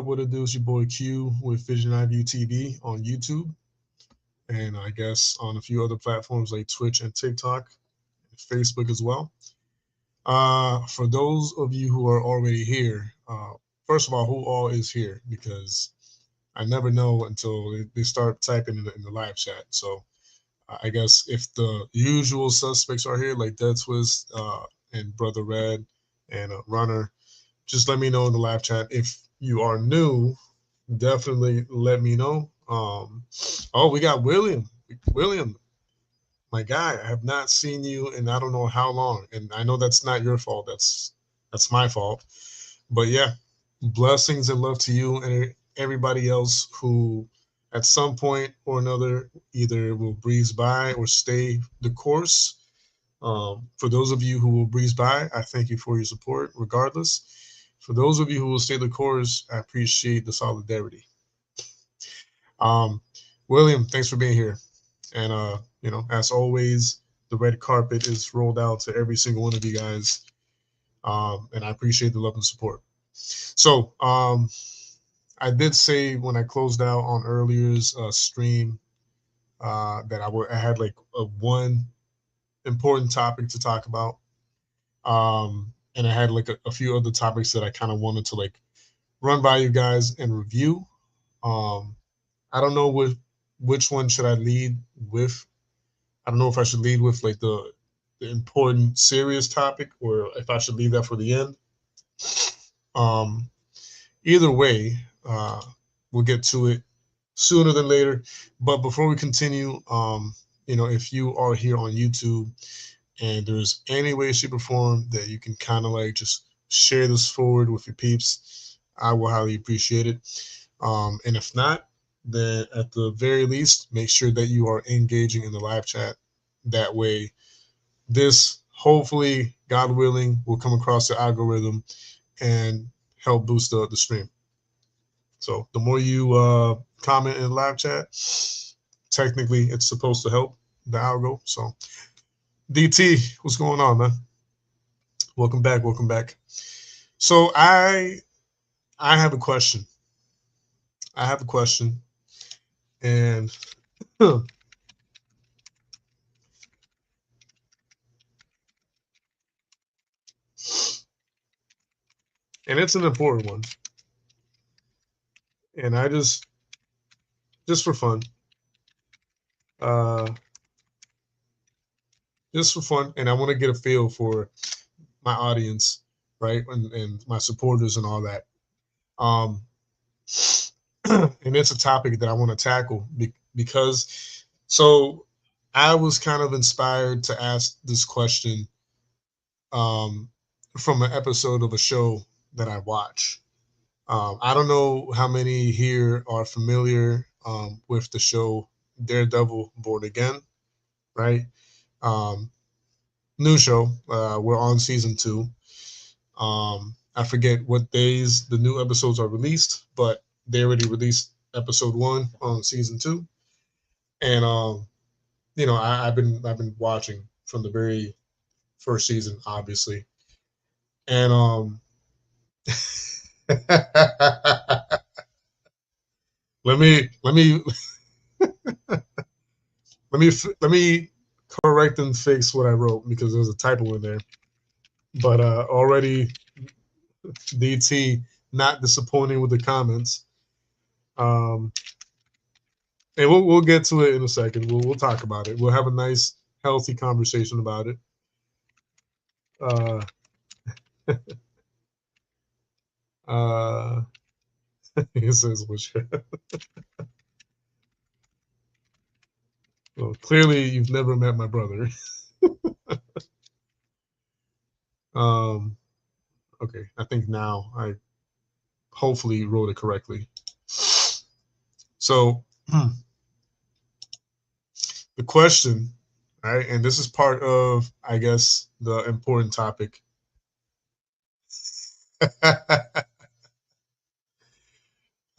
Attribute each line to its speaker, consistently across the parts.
Speaker 1: what it do? It's your boy Q with Vision Eye View TV on YouTube, and I guess on a few other platforms like Twitch and TikTok, and Facebook as well. For those of you who are already here, first of all, who all is here? Because I never know until they start typing in the live chat. So I guess if the usual suspects are here, like Dead Twist and Brother Red and Runner, just let me know in the live chat. If you are new, definitely let me know. Oh, we got William. William, my guy, I have not seen you in I don't know how long, and I know that's not your fault. That's my fault. But yeah, blessings and love to you and everybody else who, at some point or another, either will breeze by or stay the course. For those of you who will breeze by, I thank you for your support, regardless. For those of you who will stay the course, I appreciate the solidarity. Um, William, thanks for being here. And as always, the red carpet is rolled out to every single one of you guys. And I appreciate the love and support. So I did say when I closed out on earlier's stream that I had like one important topic to talk about. And I had like a few other topics that I kind of wanted to like run by you guys and review. I don't know which one should I lead with. I don't know if I should lead with like the important serious topic or if I should leave that for the end. Um, Either way, we'll get to it sooner than later. But before we continue, if you are here on YouTube and there's any way, shape, or form that you can kind of like just share this forward with your peeps, I will highly appreciate it. And if not, then at the very least, make sure that you are engaging in the live chat. That way, this hopefully, God willing, will come across the algorithm and help boost the stream. So the more you comment in the live chat, technically it's supposed to help the algo. So DT, what's going on, man? Welcome back. Welcome back. So I have a question. I have a question, and and it's an important one. And I just for fun, uh, just for fun, and I want to get a feel for my audience, right, and my supporters and all that. Um, and it's a topic that I want to tackle because so I was kind of inspired to ask this question um, from an episode of a show that I watch. I don't know how many here are familiar with the show Daredevil Born Again, right? Um, New show. We're on season 2. I forget what days the new episodes are released, but they already released episode 1 on season 2, and I've been watching from the very first season, obviously, and let me let me correct and fix what I wrote because there's a typo in there. But already DT not disappointing with the comments. Um, and we'll get to it in a second. We'll talk about it. We'll have a nice healthy conversation about it. Uh, uh, it says which. Well, clearly you've never met my brother. um, okay, I think now I hopefully wrote it correctly. So the question, right, and this is part of, I guess, the important topic.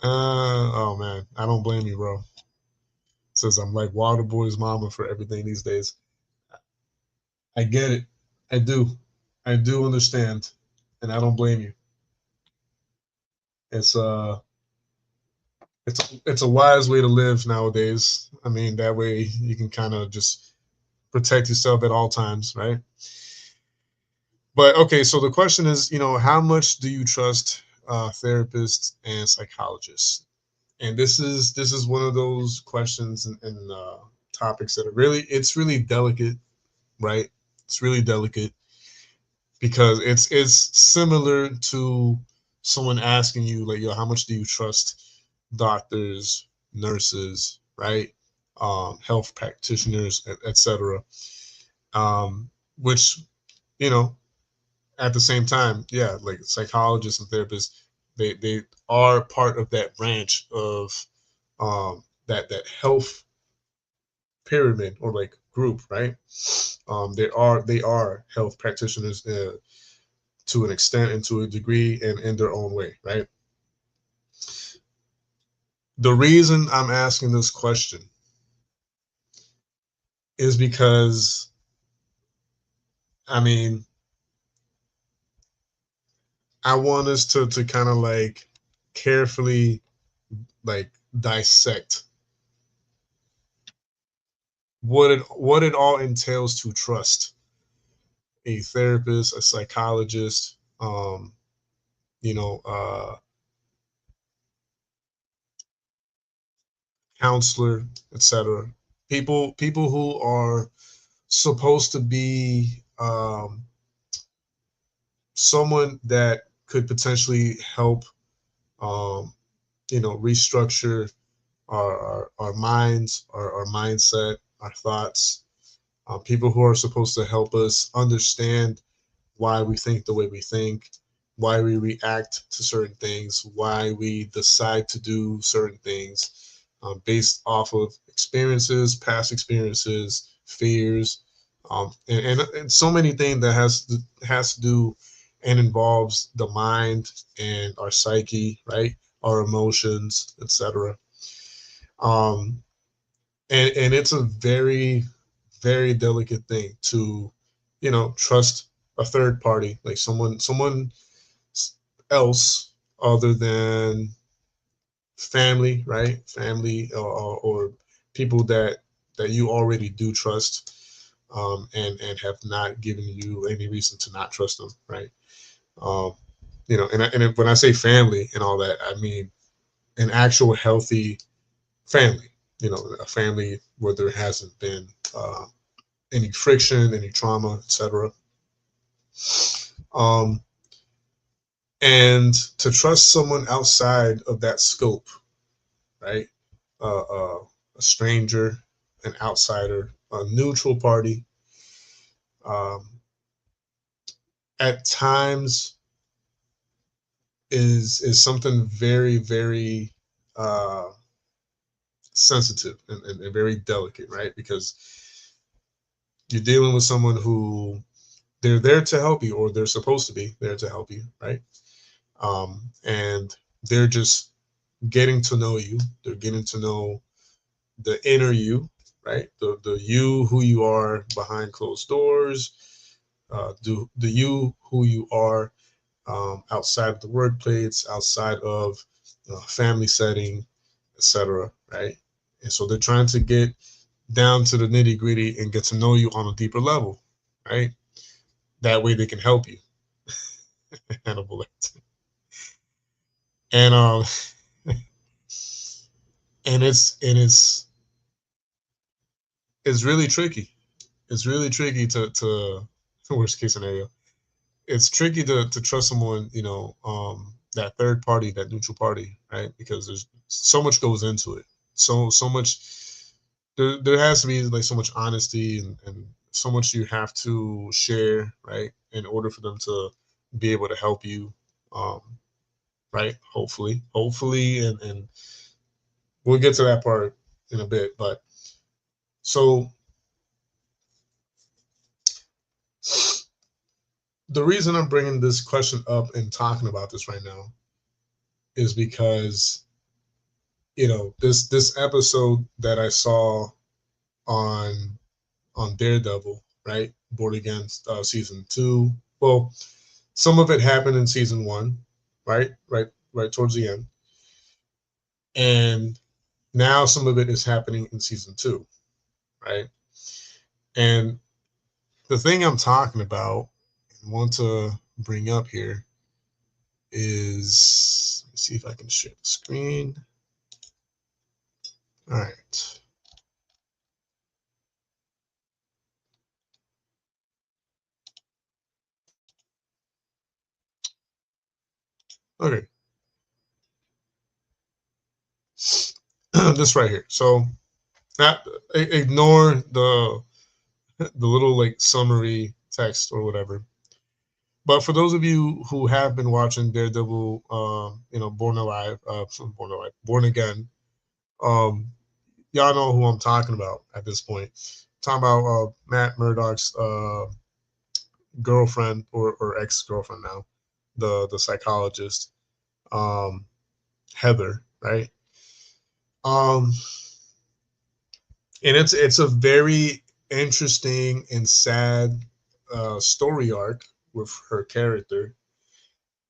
Speaker 1: Oh man, I don't blame you, bro. Says I'm like Waterboy's mama for everything these days. I get it. I do. I do understand, and I don't blame you. It's it's a wise way to live nowadays. I mean, that way you can kind of just protect yourself at all times, right? But okay, so the question is, how much do you trust therapists and psychologists? And this is one of those questions and topics that are really delicate, right? It's really delicate because it's similar to someone asking you like, yo, how much do you trust doctors, nurses, right? Health practitioners, etc. Which, you know, at the same time, yeah, like psychologists and therapists, they are part of that branch of that health pyramid or like group, right? They are health practitioners to an extent and to a degree and in their own way, right? The reason I'm asking this question is because I mean I want us to kind of like carefully like dissect what it all entails to trust a therapist, a psychologist, you know, counselor, etc. People who are supposed to be someone that could potentially help, um, restructure our minds, our mindset, our thoughts. People who are supposed to help us understand why we think the way we think, why we react to certain things, why we decide to do certain things based off of experiences, past experiences, fears, and so many things that has to do and involves the mind and our psyche, right? Our emotions, etc. Um, and it's a very very delicate thing to trust a third party, like someone else other than family, right? Family or people that you already do trust, and have not given you any reason to not trust them, right? um, when I say family and all that, I mean an actual healthy family, a family where there hasn't been any friction, any trauma, etc. Um, and to trust someone outside of that scope, right? A stranger, an outsider, a neutral party, um, at times is something very, very uh, sensitive and very delicate, right? Because you're dealing with someone who they're there to help you, or they're supposed to be there to help you, right? And they're just getting to know you. They're getting to know the inner you, right? The you who you are behind closed doors, the you who you are outside of the workplace, outside of family setting, etc. Right? And so they're trying to get down to the nitty gritty and get to know you on a deeper level, right? That way they can help you. Hannibal Lecter. And and it's really tricky. It's really tricky to worst case scenario. It's tricky to trust someone, that third party, that neutral party, right? Because there's so much goes into it. So much there has to be like so much honesty and so much you have to share, right? In order for them to be able to help you. Um, right? Hopefully, and we'll get to that part in a bit. But so the reason I'm bringing this question up and talking about this right now is because this episode that I saw on Daredevil, right? Born Against season 2. Well, some of it happened in season 1, right? Right towards the end. And now some of it is happening in season 2, right? And the thing I'm talking about and want to bring up here is, let's see if I can share the screen. All right. Okay. This right here. So that, ignore the little like summary text or whatever. But for those of you who have been watching Daredevil, Born Alive, Born Again, um, y'all know who I'm talking about at this point. I'm talking about Matt Murdock's girlfriend or ex girlfriend now, the psychologist, um, Heather, right? Um, and it's a very interesting and sad story arc with her character,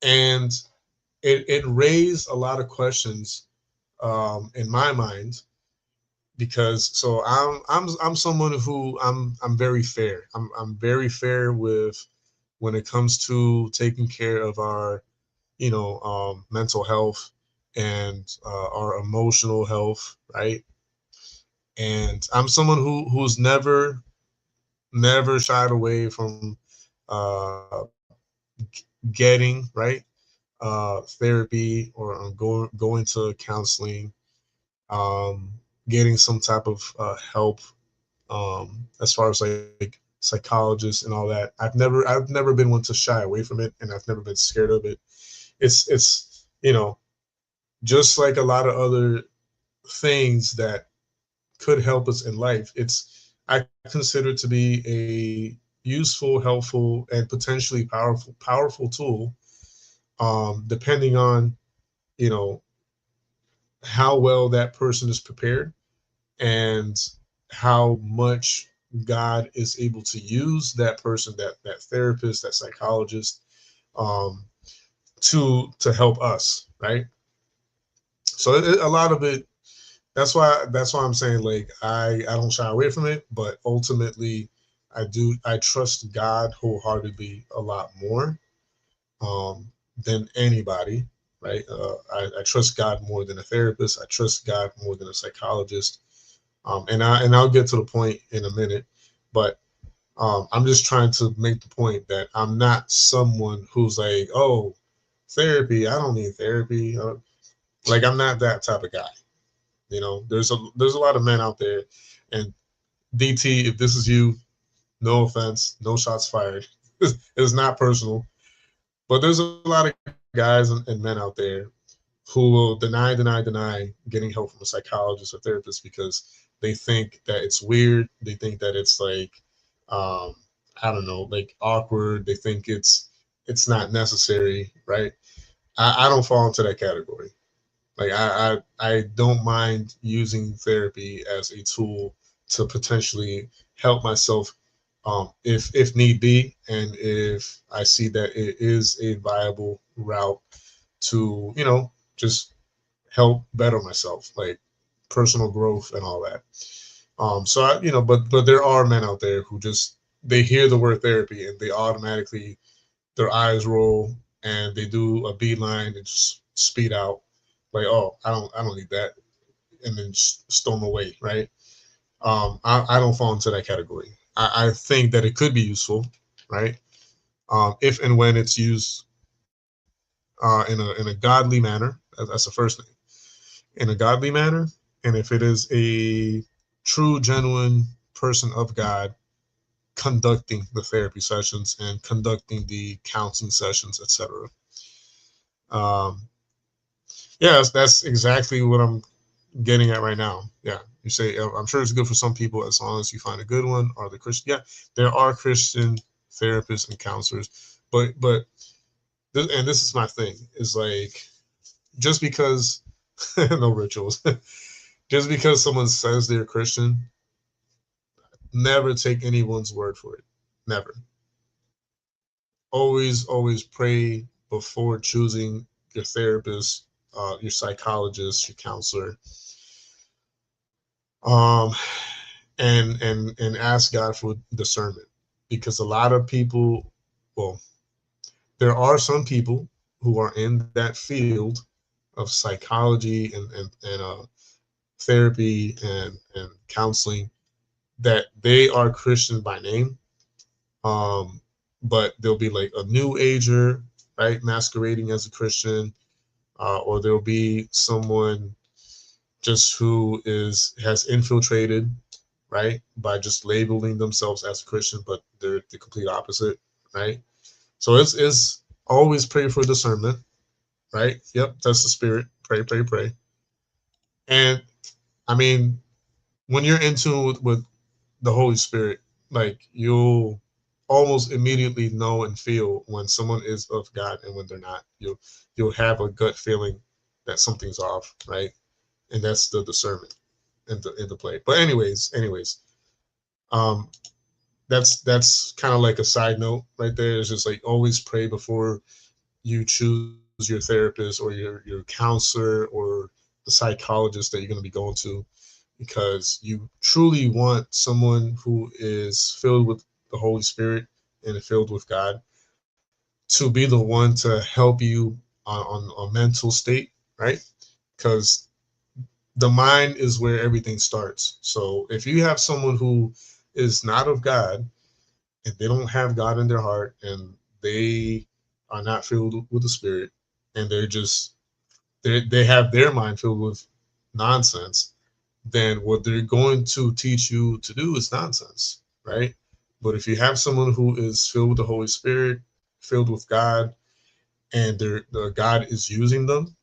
Speaker 1: and it raised a lot of questions in my mind, because so I'm someone who I'm very fair. I'm very fair with when it comes to taking care of our mental health and our emotional health, right? And I'm someone who's never shied away from uh, getting right therapy or going to counseling, um, getting some type of help, as far as like psychologists and all that. I've never been one to shy away from it, and I've never been scared of it. It's just like a lot of other things that could help us in life. I consider it to be a useful, helpful, and potentially powerful tool, depending on you know how well that person is prepared and how much God is able to use that person, that therapist, that psychologist, um, to help us, right? So a lot of it. That's why I'm saying, like, I don't shy away from it, but ultimately I trust God wholeheartedly a lot more, than anybody, right? I trust God more than a therapist. I trust God more than a psychologist. I'll get to the point in a minute, but I'm just trying to make the point that I'm not someone who's like, oh, therapy. I don't need therapy. Like, I'm not that type of guy. There's a lot of men out there, and DT, if this is you, no offense, no shots fired. It's not personal, but there's a lot of guys and men out there who will deny getting help from a psychologist or therapist because they think that it's weird. They think that it's like, um, I don't know, like awkward. They think it's not necessary, right? I don't fall into that category. Like I don't mind using therapy as a tool to potentially help myself, if need be, and if I see that it is a viable route to just help better myself, like personal growth and all that. So but there are men out there who just they hear the word therapy and they automatically their eyes roll and they do a beeline and just speed out, like, oh, I don't need that, and then storm away, right? I don't fall into that category. I think that it could be useful, right? If and when it's used in a godly manner. That's the first thing. In a godly manner, and if it is a true, genuine person of God conducting the therapy sessions and conducting the counseling sessions, etc. Um, yeah, that's exactly what I'm getting at right now. Yeah, you say I'm sure it's good for some people as long as you find a good one or the Christian. Yeah, there are Christian therapists and counselors, but and this is my thing is like just because no rituals, just because someone says they're Christian, never take anyone's word for it. Never. Always pray before choosing your therapist. your psychologist, your counselor, um, and ask God for discernment, because a lot of people, well, there are some people who are in that field of psychology and therapy and counseling, that they are Christian by name, but they'll be like a new ager, right, masquerading as a Christian, or there'll be someone just who has infiltrated, right, by just labeling themselves as a Christian, but they're the complete opposite, right? So it's always pray for discernment, right? Yep, that's the spirit. Pray, pray, pray. And I mean, when you're in tune with the Holy Spirit, like, you'll almost immediately know and feel when someone is of God and when they're not. You'll have a gut feeling that something's off, right? And that's the discernment in the play. But anyways, um, that's kind of like a side note right there. It's just like, always pray before you choose your therapist or your counselor or the psychologist that you're going to be going to, because you truly want someone who is filled with the Holy Spirit and filled with God to be the one to help you on a mental state, right? Because the mind is where everything starts. So if you have someone who is not of God, and they don't have God in their heart, and they are not filled with the Spirit, and they have their mind filled with nonsense, then what they're going to teach you to do is nonsense, right? But if you have someone who is filled with the Holy Spirit, filled with God, and the God is using them,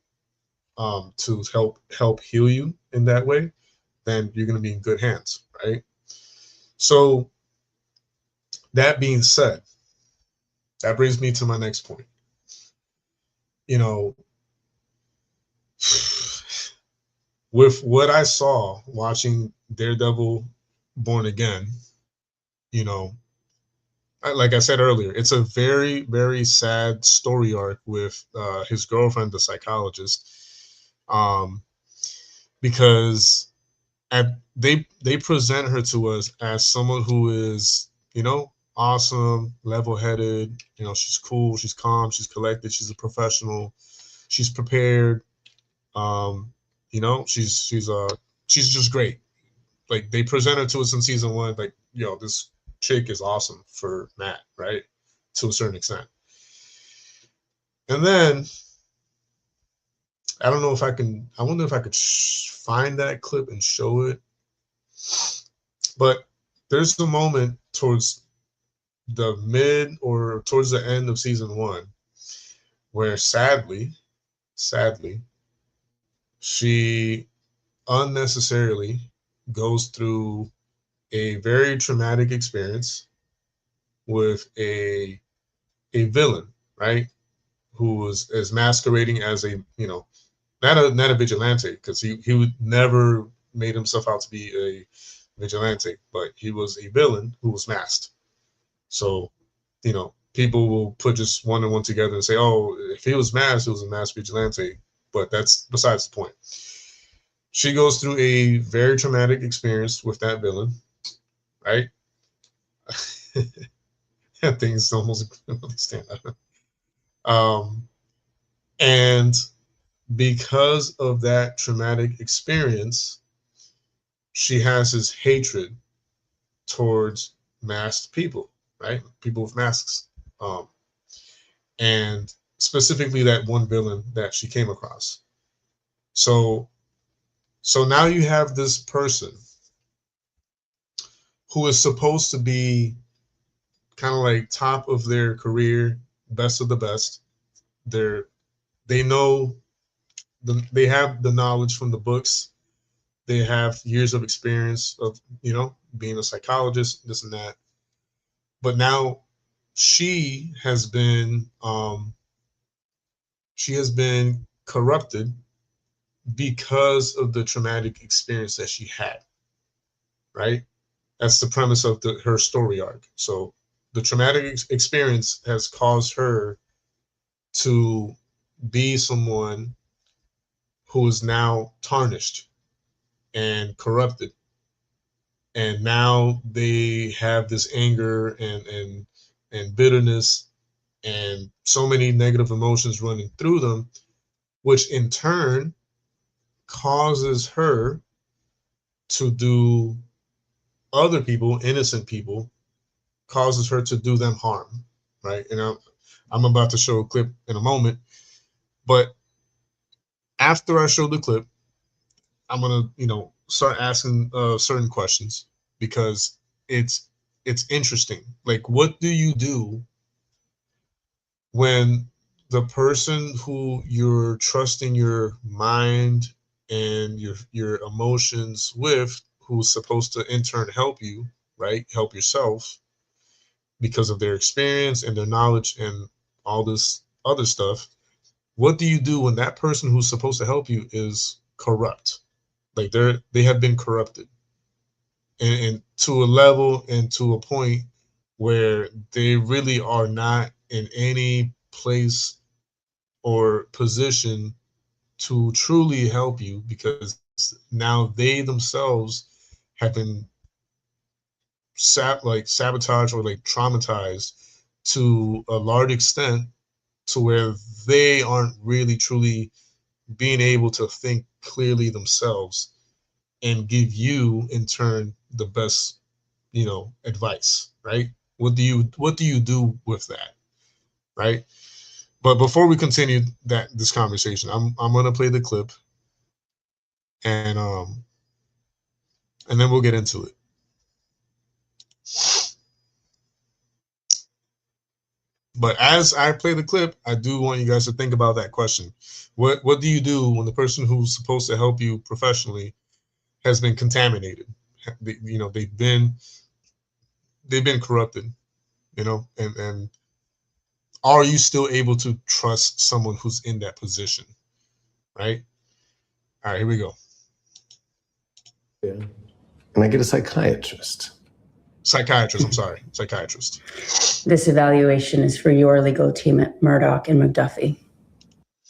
Speaker 1: to help heal you in that way, then you're going to be in good hands, right? So that being said, that brings me to my next point. You know, with what I saw watching Daredevil Born Again, you know, like I said earlier, it's a very, very sad story arc with his girlfriend, the psychologist, um, because they present her to us as someone who is, awesome, level-headed. She's cool, she's calm, she's collected, she's a professional, she's prepared. Um, she's just great. Like, they present her to us in season one, like, this chick is awesome for Matt, right? To a certain extent. And then I don't know if I can. I wonder if I could find that clip and show it. But there's a moment towards the mid or towards the end of season one where sadly, she unnecessarily goes through a very traumatic experience with a villain, right? Who is masquerading as a, not a vigilante, because he would never made himself out to be a vigilante, but he was a villain who was masked. So, people will put just one and one together and say, oh, if he was masked, it was a masked vigilante. But that's besides the point. She goes through a very traumatic experience with that villain, right? Things almost really stand out. And because of that traumatic experience, she has this hatred towards masked people, right? People with masks. Um, and specifically that one villain that she came across. So now you have this person who is supposed to be kind of like top of their career, best of the best. They know they have the knowledge from the books. They have years of experience of, being a psychologist, this and that. But now she has been corrupted because of the traumatic experience that she had, right? That's the premise of her story arc. So the traumatic experience has caused her to be someone who is now tarnished and corrupted. And now they have this anger and bitterness and so many negative emotions running through them, which in turn causes her to do other people, innocent people, causes her to do them harm, right? And I'm about to show a clip in a moment, but after I show the clip, I'm gonna, start asking certain questions, because it's interesting. Like, what do you do when the person who you're trusting your mind and your emotions with, who's supposed to in turn help you, right? Help yourself because of their experience and their knowledge and all this other stuff. What do you do when that person who's supposed to help you is corrupt? Like they have been corrupted and to a level and to a point where they really are not in any place or position to truly help you, because now they themselves have been sabotaged or like traumatized to a large extent, to where they aren't really truly being able to think clearly themselves and give you in turn the best, advice, right? What do you do with that, right? But before we continue this conversation, I'm gonna play the clip, and then we'll get into it. But as I play the clip, I do want you guys to think about that question. What do you do when the person who's supposed to help you professionally has been contaminated? They've been corrupted, and are you still able to trust someone who's in that position, right? All right, here we go.
Speaker 2: Yeah. And I get a psychiatrist.
Speaker 1: I'm sorry. Psychiatrist.
Speaker 3: This evaluation is for your legal team at Murdoch and McDuffie.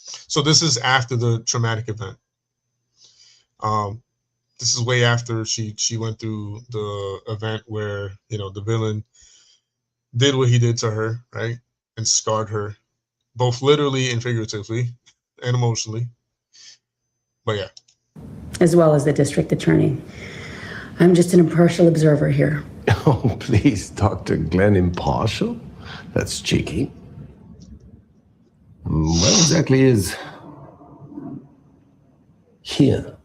Speaker 1: So this is after the traumatic event. This is way after she went through the event where, the villain did what he did to her, right? And scarred her, both literally and figuratively and emotionally. But yeah.
Speaker 3: As well as the district attorney. I'm just an impartial observer here.
Speaker 2: Oh, please, Dr. Glenn, impartial? That's cheeky. What exactly is here?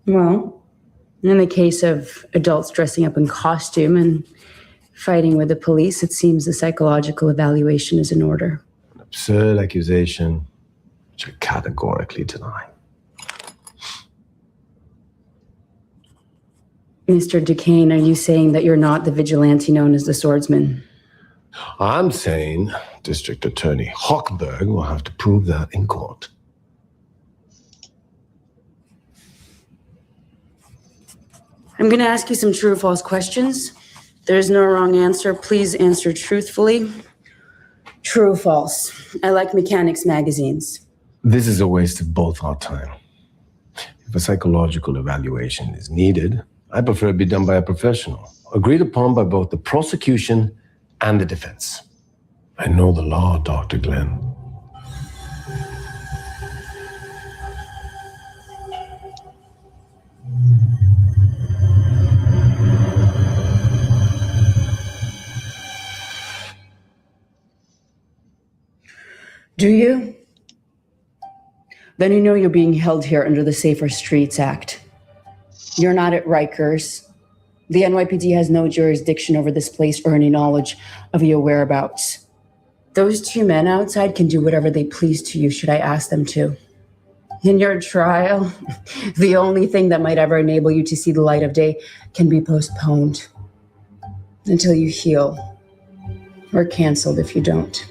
Speaker 3: Well, in the case of adults dressing up in costume and fighting with the police, it seems the psychological evaluation is in order.
Speaker 2: An absurd accusation, which I categorically deny.
Speaker 3: Mr. Duquesne, are you saying that you're not the vigilante known as the swordsman?
Speaker 2: I'm saying District Attorney Hochberg will have to prove that in court.
Speaker 3: I'm going to ask you some true or false questions. There's no wrong answer. Please answer truthfully. True or false? I like mechanics magazines.
Speaker 2: This is a waste of both our time. If a psychological evaluation is needed, I prefer it be done by a professional, agreed upon by both the prosecution and the defense. I know the law, Dr. Glenn.
Speaker 3: Do you? Then you know you're being held here under the Safer Streets Act. You're not at Rikers. The NYPD has no jurisdiction over this place or any knowledge of your whereabouts. Those two men outside can do whatever they please to you, should I ask them to. In your trial, the only thing that might ever enable you to see the light of day can be postponed until you heal, or canceled if you don't.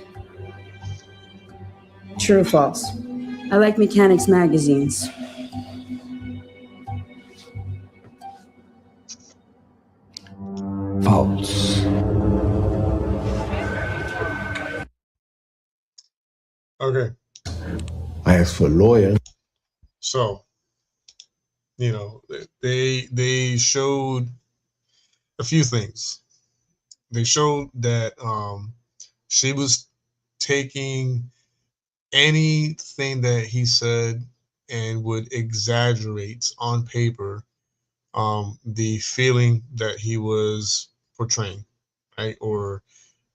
Speaker 3: True or false? I like mechanics magazines.
Speaker 2: False.
Speaker 1: Okay.
Speaker 2: I asked for a lawyer.
Speaker 1: So, you know, they showed a few things. They showed that she was taking anything that he said and would exaggerate on paper the feeling that he was portraying, right? Or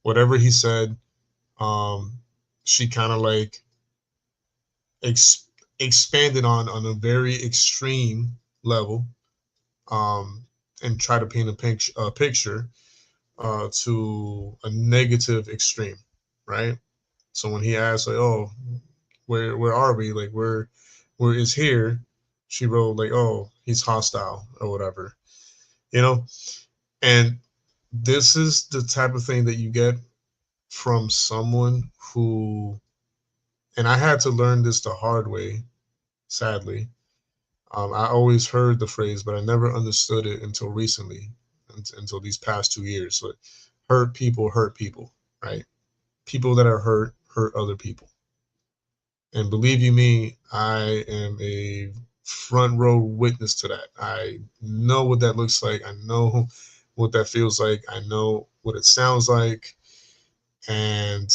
Speaker 1: whatever he said, she kind of like ex- expanded on a very extreme level, um, and try to paint a picture to a negative extreme, right? So when he asked like, "Oh, where are we? Like where is here?" She wrote like, "Oh, he's hostile" or whatever, you know. And this is the type of thing that you get from someone who, and I had to learn this the hard way, sadly. I always heard the phrase, but I never understood it until recently, until these past 2 years. So, hurt people, right? People that are hurt other people. And believe you me, I am a front row witness to that. I know what that looks like. I know what that feels like. I know what it sounds like. And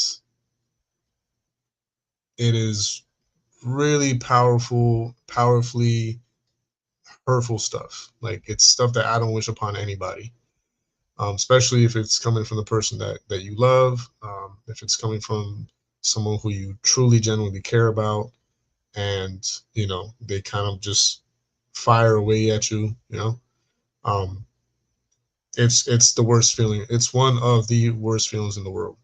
Speaker 1: it is really powerfully hurtful stuff. Like it's stuff that I don't wish upon anybody, especially if it's coming from the person that you love, if it's coming from someone who you truly, genuinely care about, and you know they kind of just fire away at you. You know, um, it's the worst feeling. It's one of the worst feelings in the world.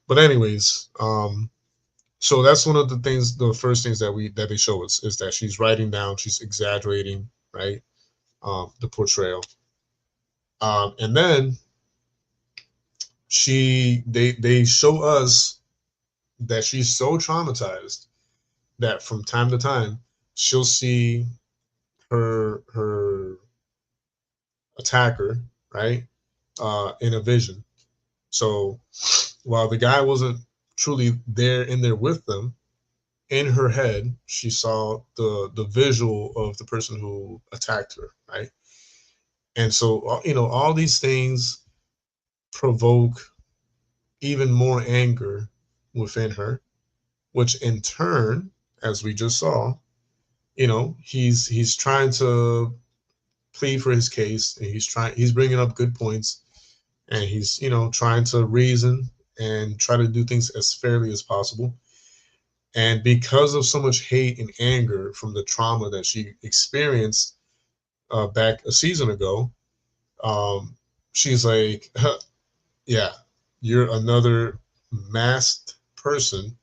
Speaker 1: But anyways, so that's one of the things, the first things that they show us is that she's writing down, she's exaggerating, right? The portrayal. And then they show us that she's so traumatized that from time to time she'll see her attacker, right? In a vision. So while the guy wasn't truly in there with them, in her head, she saw the visual of the person who attacked her, right? And so, you know, all these things provoke even more anger within her, which in turn, as we just saw, you know, he's trying to plead for his case, and he's bringing up good points, and he's, you know, trying to reason and try to do things as fairly as possible. And because of so much hate and anger from the trauma that she experienced back a season ago, um, she's like, huh, yeah, you're another masked person.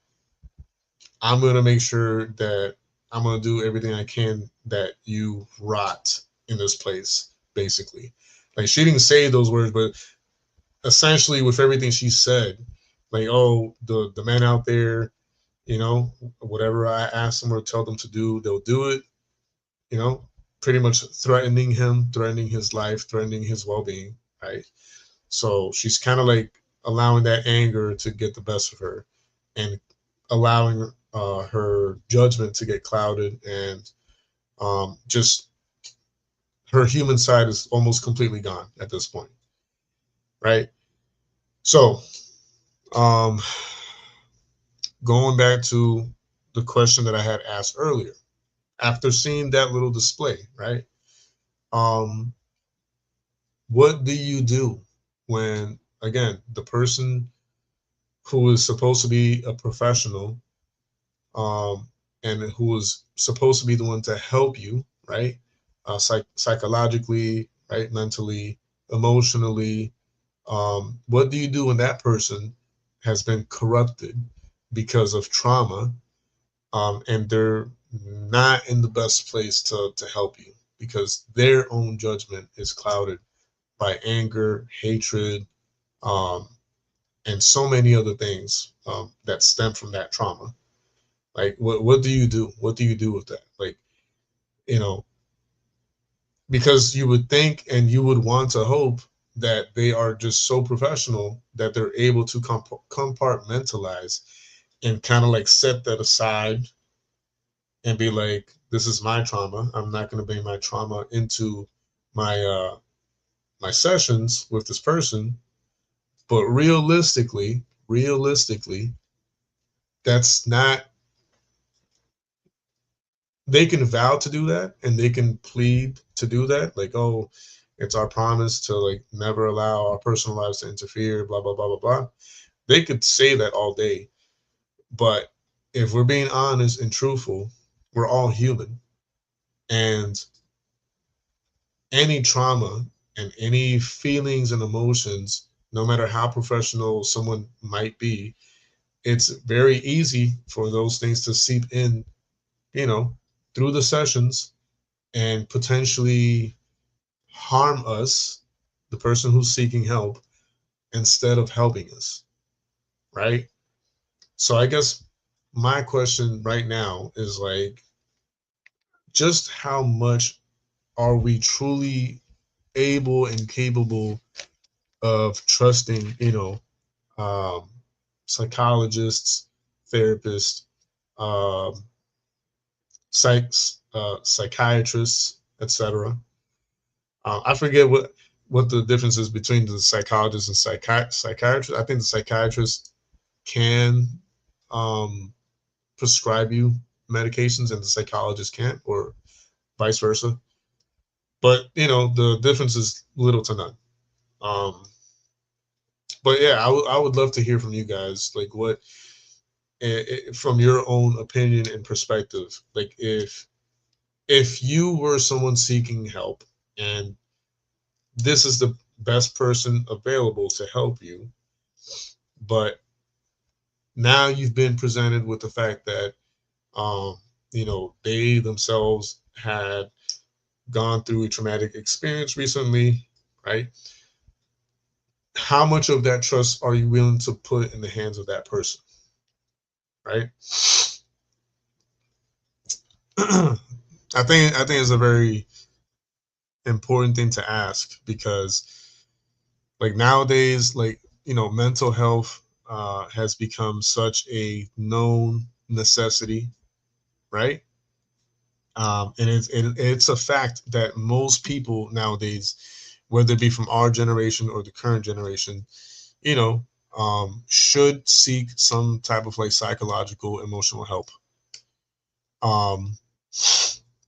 Speaker 1: I'm going to make sure that I'm going to do everything I can that you rot in this place, basically. Like, she didn't say those words, but essentially, with everything she said, like, oh, the men out there, you know, whatever I ask them or tell them to do, they'll do it, you know, pretty much threatening him, threatening his life, threatening his well being, right? So she's kind of like allowing that anger to get the best of her and allowing her judgment to get clouded, and just her human side is almost completely gone at this point, right? So, um, going back to the question that I had asked earlier, after seeing that little display, right? Um, what do you do when, again, the person who is supposed to be a professional, um, and who is supposed to be the one to help you, right? Psychologically, right? Mentally, emotionally. What do you do when that person has been corrupted because of trauma, and they're not in the best place to help you because their own judgment is clouded by anger, hatred, um, and so many other things that stem from that trauma? Like, what do you do? What do you do with that? Like, you know, because you would think and you would want to hope that they are just so professional that they're able to compartmentalize and kind of like set that aside and be like, this is my trauma. I'm not going to bring my trauma into my my sessions with this person. But realistically, that's not, they can vow to do that and they can plead to do that. Like, oh, it's our promise to like never allow our personal lives to interfere, blah, blah, blah, blah, blah. They could say that all day. But if we're being honest and truthful, we're all human. And any trauma and any feelings and emotions, no matter how professional someone might be, it's very easy for those things to seep in, you know, through the sessions and potentially harm us, the person who's seeking help, instead of helping us, right? So I guess my question right now is like, just how much are we truly able and capable of trusting, um, psychologists, therapists, um, psychiatrists, etc. I forget what the difference is between the psychologist and psychiatrist. I think the psychiatrist can um, prescribe you medications and the psychologist can't, or vice versa. But the difference is little to none. Um, but yeah, I would love to hear from you guys, like what, from your own opinion and perspective, like if you were someone seeking help and this is the best person available to help you, but now you've been presented with the fact that um, they themselves had gone through a traumatic experience recently, right? How much of that trust are you willing to put in the hands of that person, right? I think it's a very important thing to ask, because like nowadays, like mental health has become such a known necessity, right? And it's a fact that most people nowadays, whether it be from our generation or the current generation, you know, should seek some type of like psychological, emotional help. Um,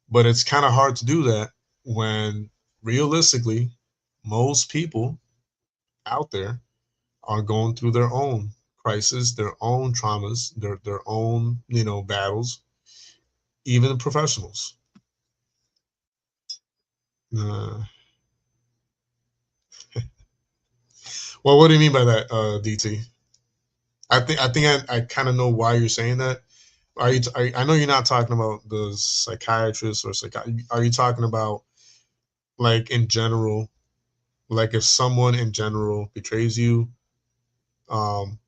Speaker 1: but it's kind of hard to do that when realistically, most people out there are going through their own crisis, their own traumas, their own battles, even professionals. Uh, well, what do you mean by that, DT? I kind of know why you're saying that. I know you're not talking about the psychiatrist or Are you talking about like in general, like if someone in general betrays you, um,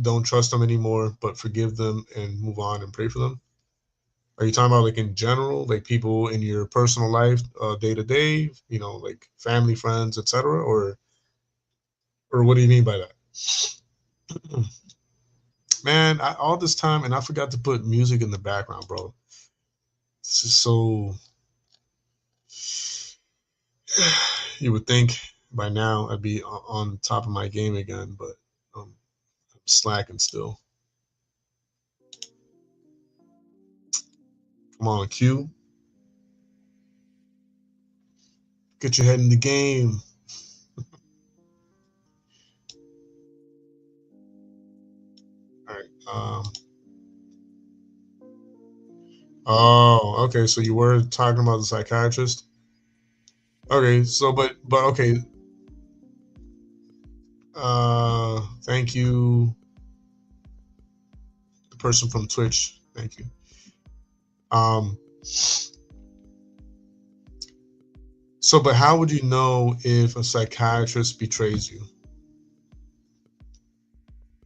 Speaker 1: don't trust them anymore, but forgive them and move on and pray for them? Are you talking about like in general, like people in your personal life, day to day, like family, friends, etc., or what do you mean by that? Man, all this time and I forgot to put music in the background, bro. This is so. You would think by now I'd be on top of my game again, but I'm slacking still. Come on, Q. Get your head in the game. All right. Oh, okay. So you were talking about the psychiatrist. Okay. So, but okay. Thank you, the person from Twitch. Thank you. Um. So, but how would you know if a psychiatrist betrays you?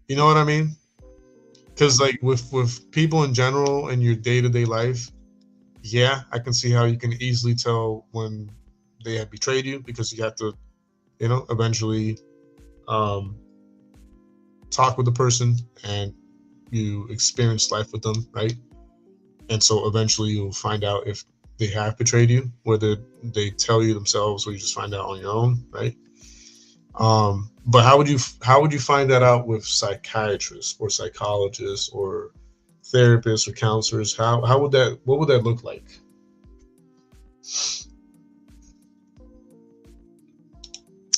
Speaker 1: You know what I mean? Because like with people in general in your day to day life, yeah, I can see how you can easily tell when they have betrayed you, because you have to, eventually um, talk with the person and you experience life with them, right? And so eventually you'll find out if they have betrayed you, whether they tell you themselves or you just find out on your own, right? But how would you find that out with psychiatrists or psychologists or therapists or counselors? What would that look like?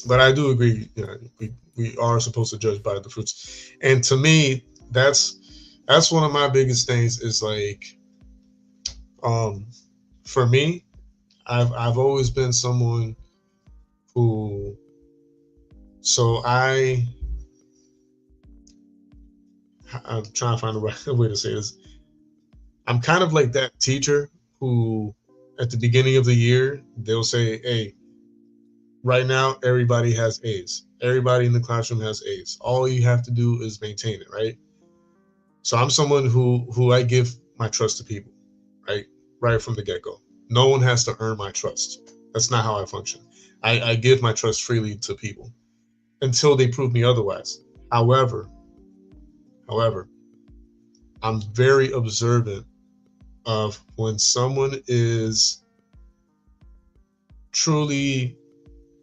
Speaker 1: But I do agree, we are supposed to judge by the fruits. And to me, that's one of my biggest things is like, for me, I've always been someone who, so I'm trying to find the right way to say this. I'm kind of like that teacher who at the beginning of the year, they'll say, hey, right now, everybody has A's. Everybody in the classroom has A's. All you have to do is maintain it, right? So I'm someone who I give my trust to people, right from the get-go. No one has to earn my trust. That's not how I function. I give my trust freely to people until they prove me otherwise. However, I'm very observant of when someone is truly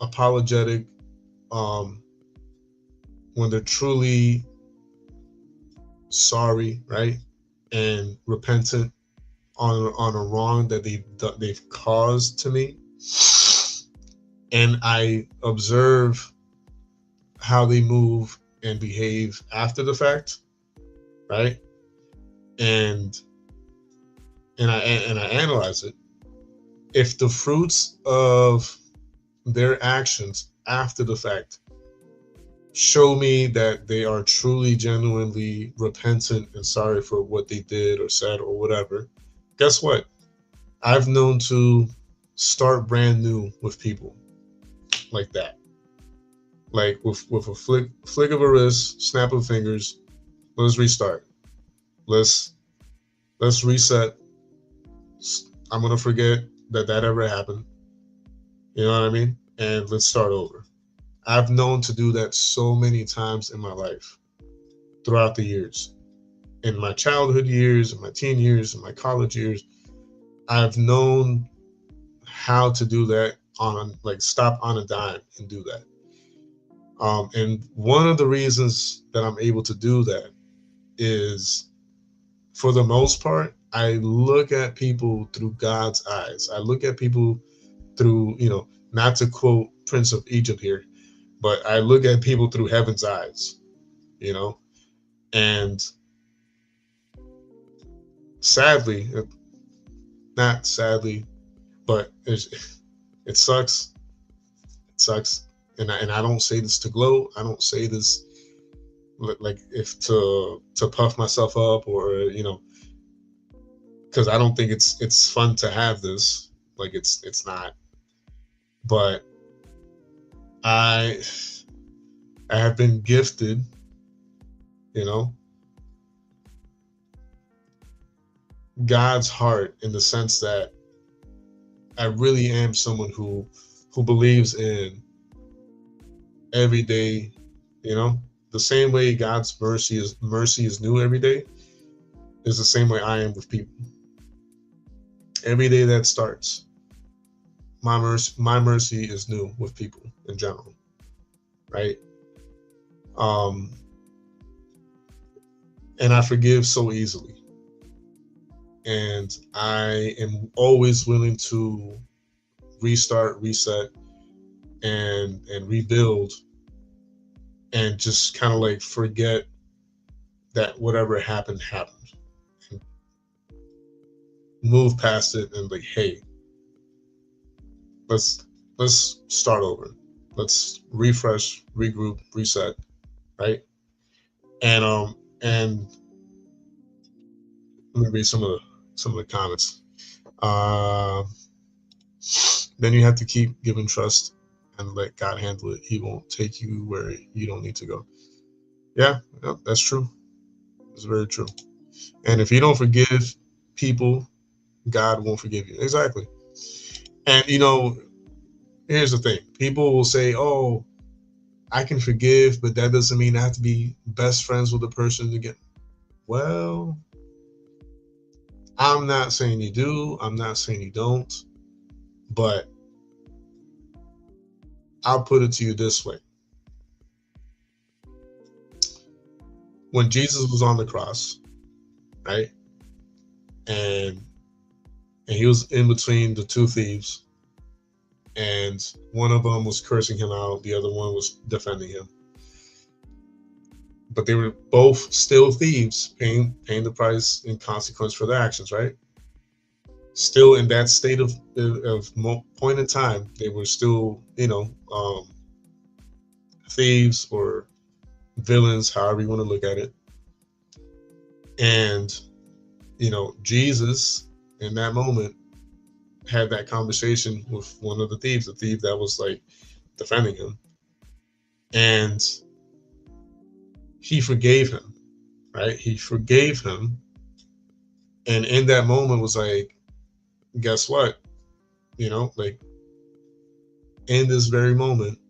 Speaker 1: apologetic, when they're truly sorry, right, and repentant on a wrong that they've caused to me, and I observe how they move and behave after the fact, right, and I analyze it. If the fruits of their actions after the fact show me that they are truly, genuinely repentant and sorry for what they did or said or whatever, guess what? I've known to start brand new with people like that. Like with a flick of a wrist, snap of fingers, let's restart. Let's reset. I'm gonna forget that ever happened. You know what I mean? And let's start over. I've known to do that so many times in my life throughout the years. In my childhood years, in my teen years, in my college years, I've known how to do that stop on a dime and do that. And one of the reasons that I'm able to do that is, for the most part, I look at people through God's eyes. I look at people through, not to quote Prince of Egypt here, but I look at people through heaven's eyes, and sadly, not sadly, but it sucks. It sucks. And I don't say this to gloat. I don't say this like if to puff myself up or, because I don't think it's fun to have this. Like it's not. But I have been gifted, God's heart, in the sense that I really am someone who believes in every day, the same way God's mercy is new every day, is the same way I am with people. Every day that starts, my mercy is new with people in general, right? And I forgive so easily. And I am always willing to restart, reset, and rebuild, and just kind of like forget that whatever happened. And move past it and like, hey, let's start over. Let's refresh, regroup, reset, right? And let me read some of the comments. Then you have to keep giving trust and let God handle it. He won't take you where you don't need to go. Yeah, that's true. It's very true. And if you don't forgive people, God won't forgive you. Exactly. And here's the thing. People will say, oh, I can forgive, but that doesn't mean I have to be best friends with the person to get. Well, I'm not saying you do. I'm not saying you don't. But I'll put it to you this way. When Jesus was on the cross, right? And he was in between the two thieves, and one of them was cursing him out, the other one was defending him. But they were both still thieves, paying the price in consequence for their actions, right? Still in that state of point in time, they were still, thieves or villains, however you want to look at it. And, Jesus in that moment had that conversation with one of the thieves, the thief that was like defending him. And he forgave him, right? He forgave him. And in that moment was like, guess what? Like in this very moment,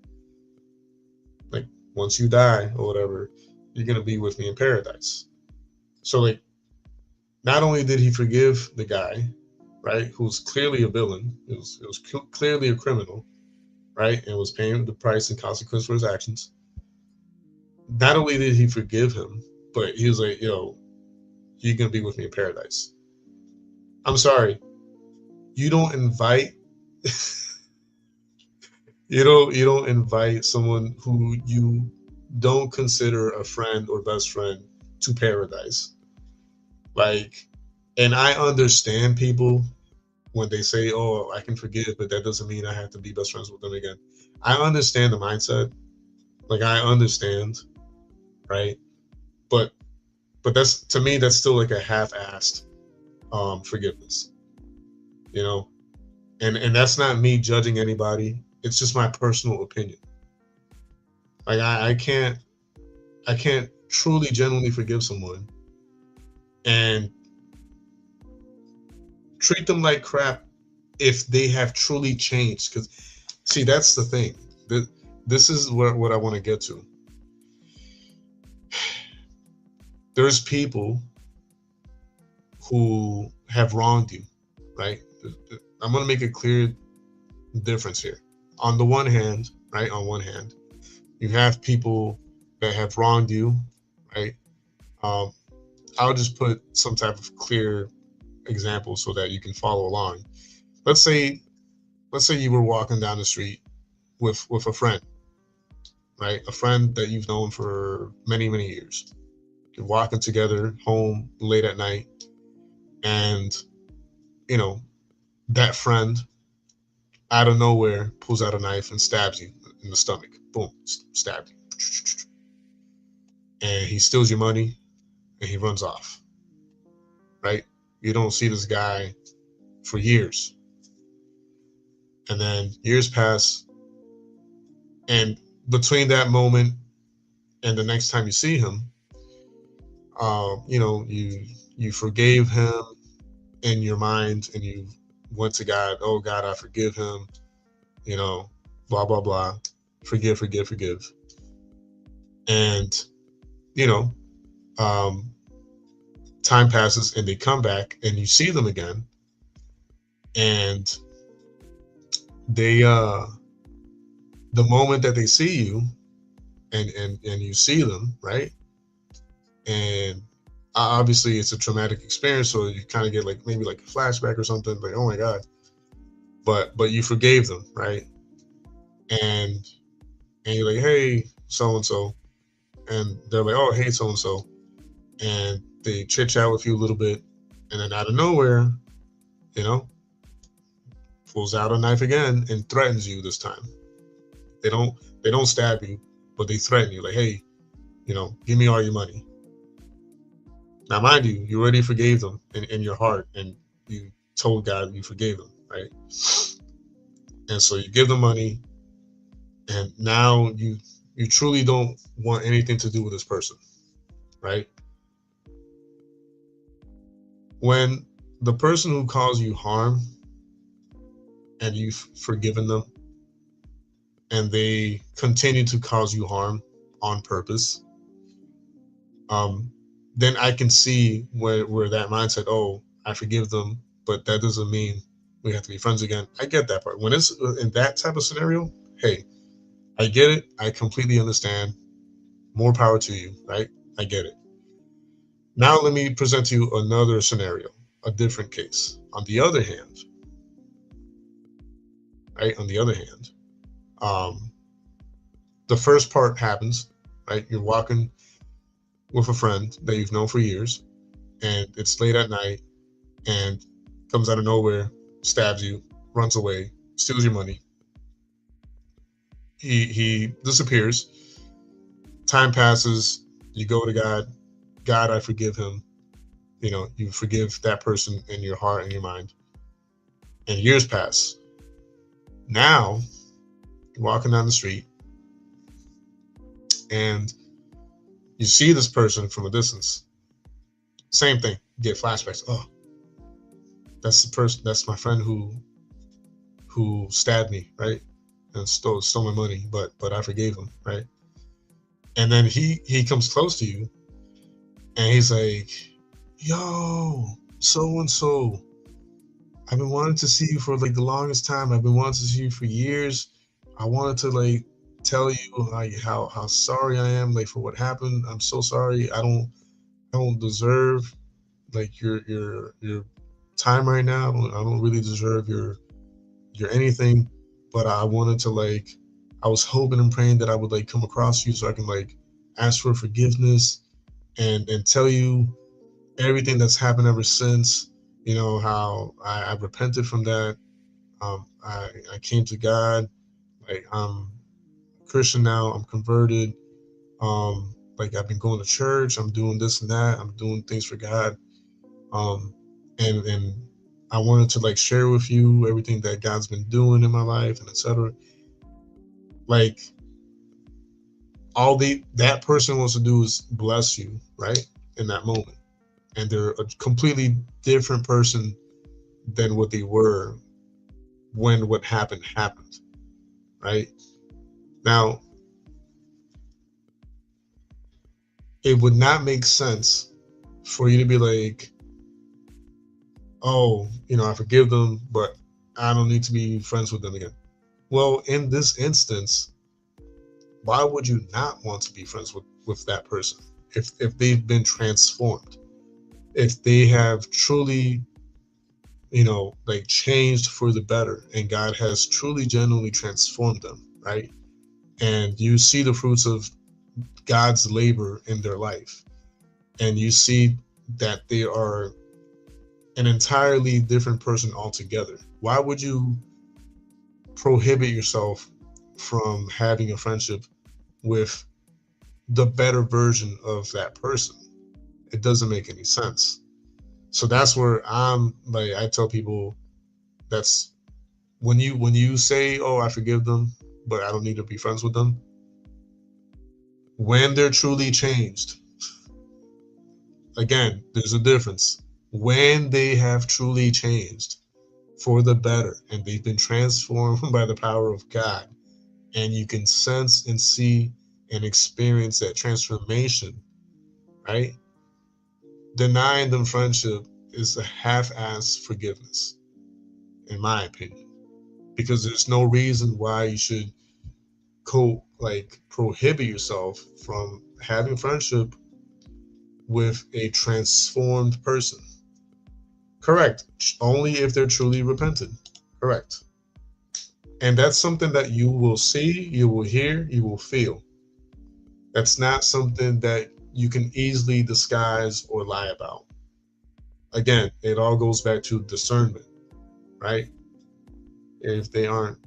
Speaker 1: like once you die or whatever, you're going to be with me in paradise. So like, not only did he forgive the guy, right, who's clearly a villain, it was clearly a criminal, right, and was paying the price and consequence for his actions. Not only did he forgive him, but he was like, yo, you're going to be with me in paradise. I'm sorry. You don't invite you don't invite someone who you don't consider a friend or best friend to paradise. Like, and I understand people when they say, oh, I can forgive, but that doesn't mean I have to be best friends with them again. I understand the mindset. Like, I understand, right? But that's, to me, that's still like a half-assed forgiveness, and that's not me judging anybody. It's just my personal opinion. Like, I can't truly, genuinely forgive someone and treat them like crap if they have truly changed. Because, see, that's the thing. This is what I want to get to. There's people who have wronged you, right? I'm going to make a clear difference here. On the one hand, right? On one hand, you have people that have wronged you, right? I'll just put some type of clear example so that you can follow along. Let's say you were walking down the street with a friend, right? A friend that you've known for many, many years. You're walking together home late at night, and that friend out of nowhere pulls out a knife and stabs you in the stomach. Boom, stabbed you. And he steals your money and he runs off, right? You don't see this guy for years. And then years pass, and between that moment and the next time you see him, you forgave him in your mind, and you went to God. Oh God, I forgive him. Blah blah blah. Forgive. And time passes, and they come back, and you see them again, and they the moment that they see you, and you see them, right? And obviously it's a traumatic experience, so you kind of get like maybe like a flashback or something, like, oh my God. But you forgave them, right? And you're like, hey, so and so, and they're like, oh, hey, so and so, and they chit chat with you a little bit, and then out of nowhere, pulls out a knife again and threatens you this time. They don't stab you, but they threaten you, like, hey, give me all your money. Now, mind you, you already forgave them in your heart, and you told God you forgave them, right? And so you give them money, and now you truly don't want anything to do with this person, right? When the person who caused you harm and you've forgiven them, and they continue to cause you harm on purpose, then I can see where that mindset, oh, I forgive them, but that doesn't mean we have to be friends again. I get that part. When it's in that type of scenario, hey, I get it. I completely understand. More power to you, right? I get it. Now let me present to you another scenario, a different case. On the other hand, right? On the other hand, um, the first part happens, right? You're walking with a friend that you've known for years, and it's late at night, and comes out of nowhere, stabs you, runs away, steals your money. He disappears. Time passes. You go to God. God, I forgive him. You know, you forgive that person in your heart and your mind. And years pass. Now, you're walking down the street, and you see this person from a distance. Same thing. You get flashbacks. Oh, that's the person. That's my friend who stabbed me, right? And stole my money, but I forgave him, right? And then he comes close to you, and he's like, "Yo, so and so, I've been wanting to see you for like the longest time. I've been wanting to see you for years. I wanted to like tell you like how sorry I am like for what happened. I'm so sorry. I don't deserve like your time right now. I don't really deserve your anything, but I wanted to like I was hoping and praying that I would like come across you so I can like ask for forgiveness and tell you everything that's happened ever since. You know how I repented from that. I came to God. Like I'm Christian now. I'm converted. Like I've been going to church. I'm doing this and that. I'm doing things for God. Um, and I wanted to like share with you everything that God's been doing in my life and etc. Like that person wants to do is bless you, right? In that moment. And they're a completely different person than what they were when what happened, right? Now, it would not make sense for you to be like, oh, I forgive them, but I don't need to be friends with them again. Well, in this instance, why would you not want to be friends with that person if they've been transformed, if they have truly like changed for the better, and God has truly genuinely transformed them, right? And you see the fruits of God's labor in their life, and you see that they are an entirely different person altogether. Why would you prohibit yourself from having a friendship with the better version of that person? It doesn't make any sense. So that's where I'm like, I tell people, that's when you say, oh, I forgive them, but I don't need to be friends with them, when they're truly changed. Again, there's a difference. When they have truly changed for the better and they've been transformed by the power of God, and you can sense and see and experience that transformation, right? Denying them friendship is a half-ass forgiveness, in my opinion, because there's no reason why you should prohibit yourself from having friendship with a transformed person. Correct. Only if they're truly repentant. Correct. And that's something that you will see, you will hear, you will feel. That's not something that you can easily disguise or lie about. Again, it all goes back to discernment, right? If they aren't,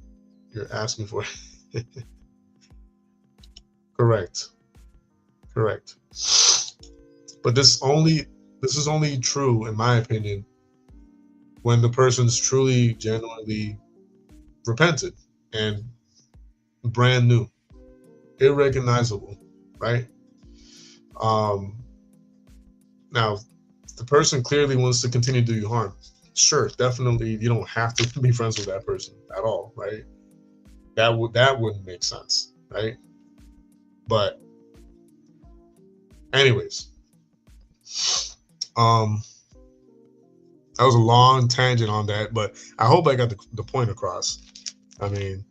Speaker 1: you're asking for it. Correct. But this is only true, in my opinion, when the person's truly, genuinely repented and brand new, irrecognizable, right? Now, if the person clearly wants to continue to do you harm, sure, definitely, you don't have to be friends with that person at all, right? That wouldn't make sense, right? But anyways, That was a long tangent on that, but I hope I got the point across. I mean,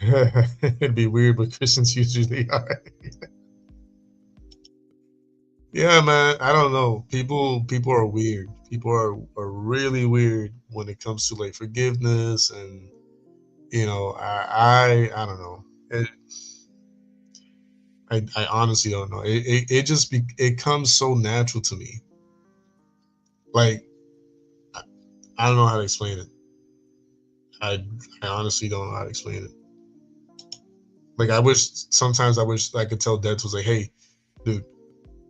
Speaker 1: it'd be weird, but Christians usually are. Yeah, man. I don't know. People are weird. People are really weird when it comes to like forgiveness, and I don't know. I honestly don't know. It comes so natural to me. Like I don't know how to explain it. I honestly don't know how to explain it. Like sometimes I wish I could tell Dex was like, hey, dude,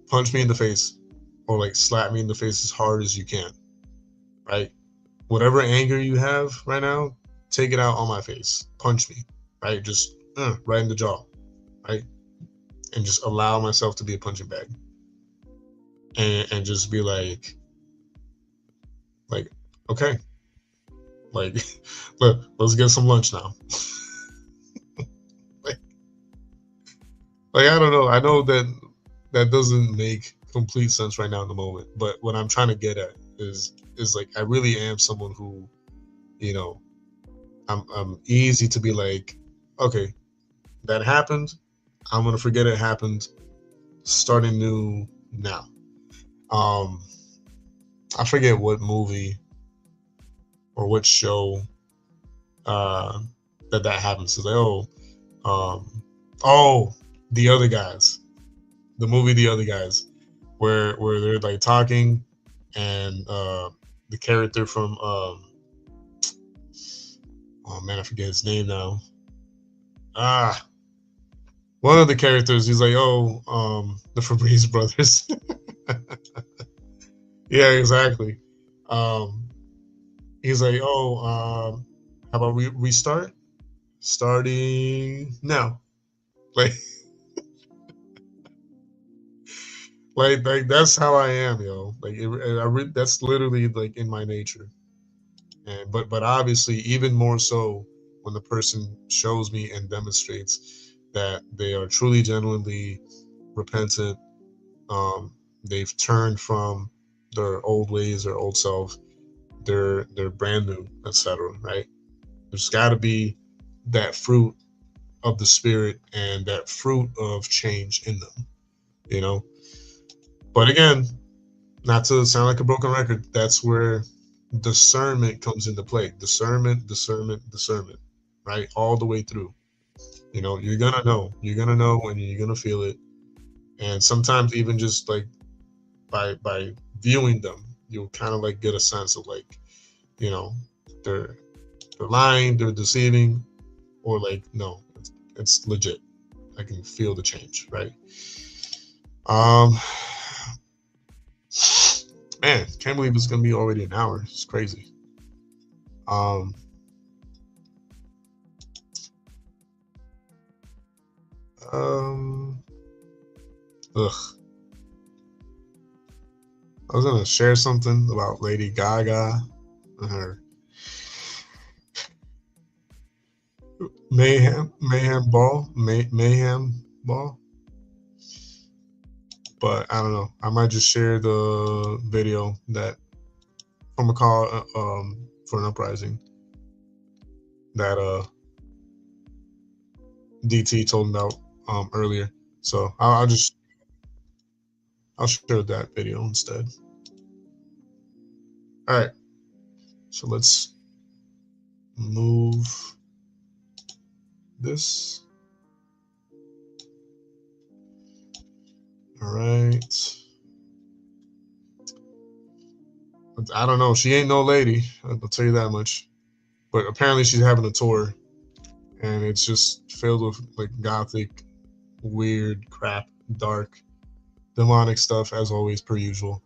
Speaker 1: punch me in the face, or like slap me in the face as hard as you can, right? Whatever anger you have right now, take it out on my face. Punch me, right? Just right in the jaw, right? And just allow myself to be a punching bag, and just be like, okay, like, let's get some lunch now. Like I don't know. I know that doesn't make complete sense right now in the moment, but what I'm trying to get at is like I really am someone who, I'm easy to be like, okay, that happened. I'm gonna forget it happened. Starting new now. I forget what movie or what show that happens. It's like, The Other Guys, the movie The Other Guys, where they're like talking, and the character from oh man, I forget his name now. One of the characters, he's like, the Febreze brothers. Yeah, exactly. He's like, how about we restart? Starting now. Like, like that's how I am, yo. Like, that's literally like in my nature. And but obviously, even more so when the person shows me and demonstrates that they are truly, genuinely repentant. They've turned from their old ways, their old self. They're brand new, etc. Right? There's got to be that fruit of the spirit and that fruit of change in them. You know. But again, not to sound like a broken record, that's where discernment comes into play. Discernment, right? All the way through. You're gonna know. You're gonna know, and you're gonna feel it. And sometimes even just like by viewing them, you'll kind of like get a sense of like, they're lying, they're deceiving, or like no, it's legit. I can feel the change, right? Man, can't believe it's gonna be already an hour. It's crazy. Ugh. I was gonna share something about Lady Gaga and her mayhem ball, but I don't know. I might just share the video that from a call for an uprising that DT told me about earlier. So I'll share that video instead. All right. So let's move this. All right. I don't know. She ain't no lady. I'll tell you that much. But apparently she's having a tour, and it's just filled with like gothic, weird crap, dark, demonic stuff as always, per usual.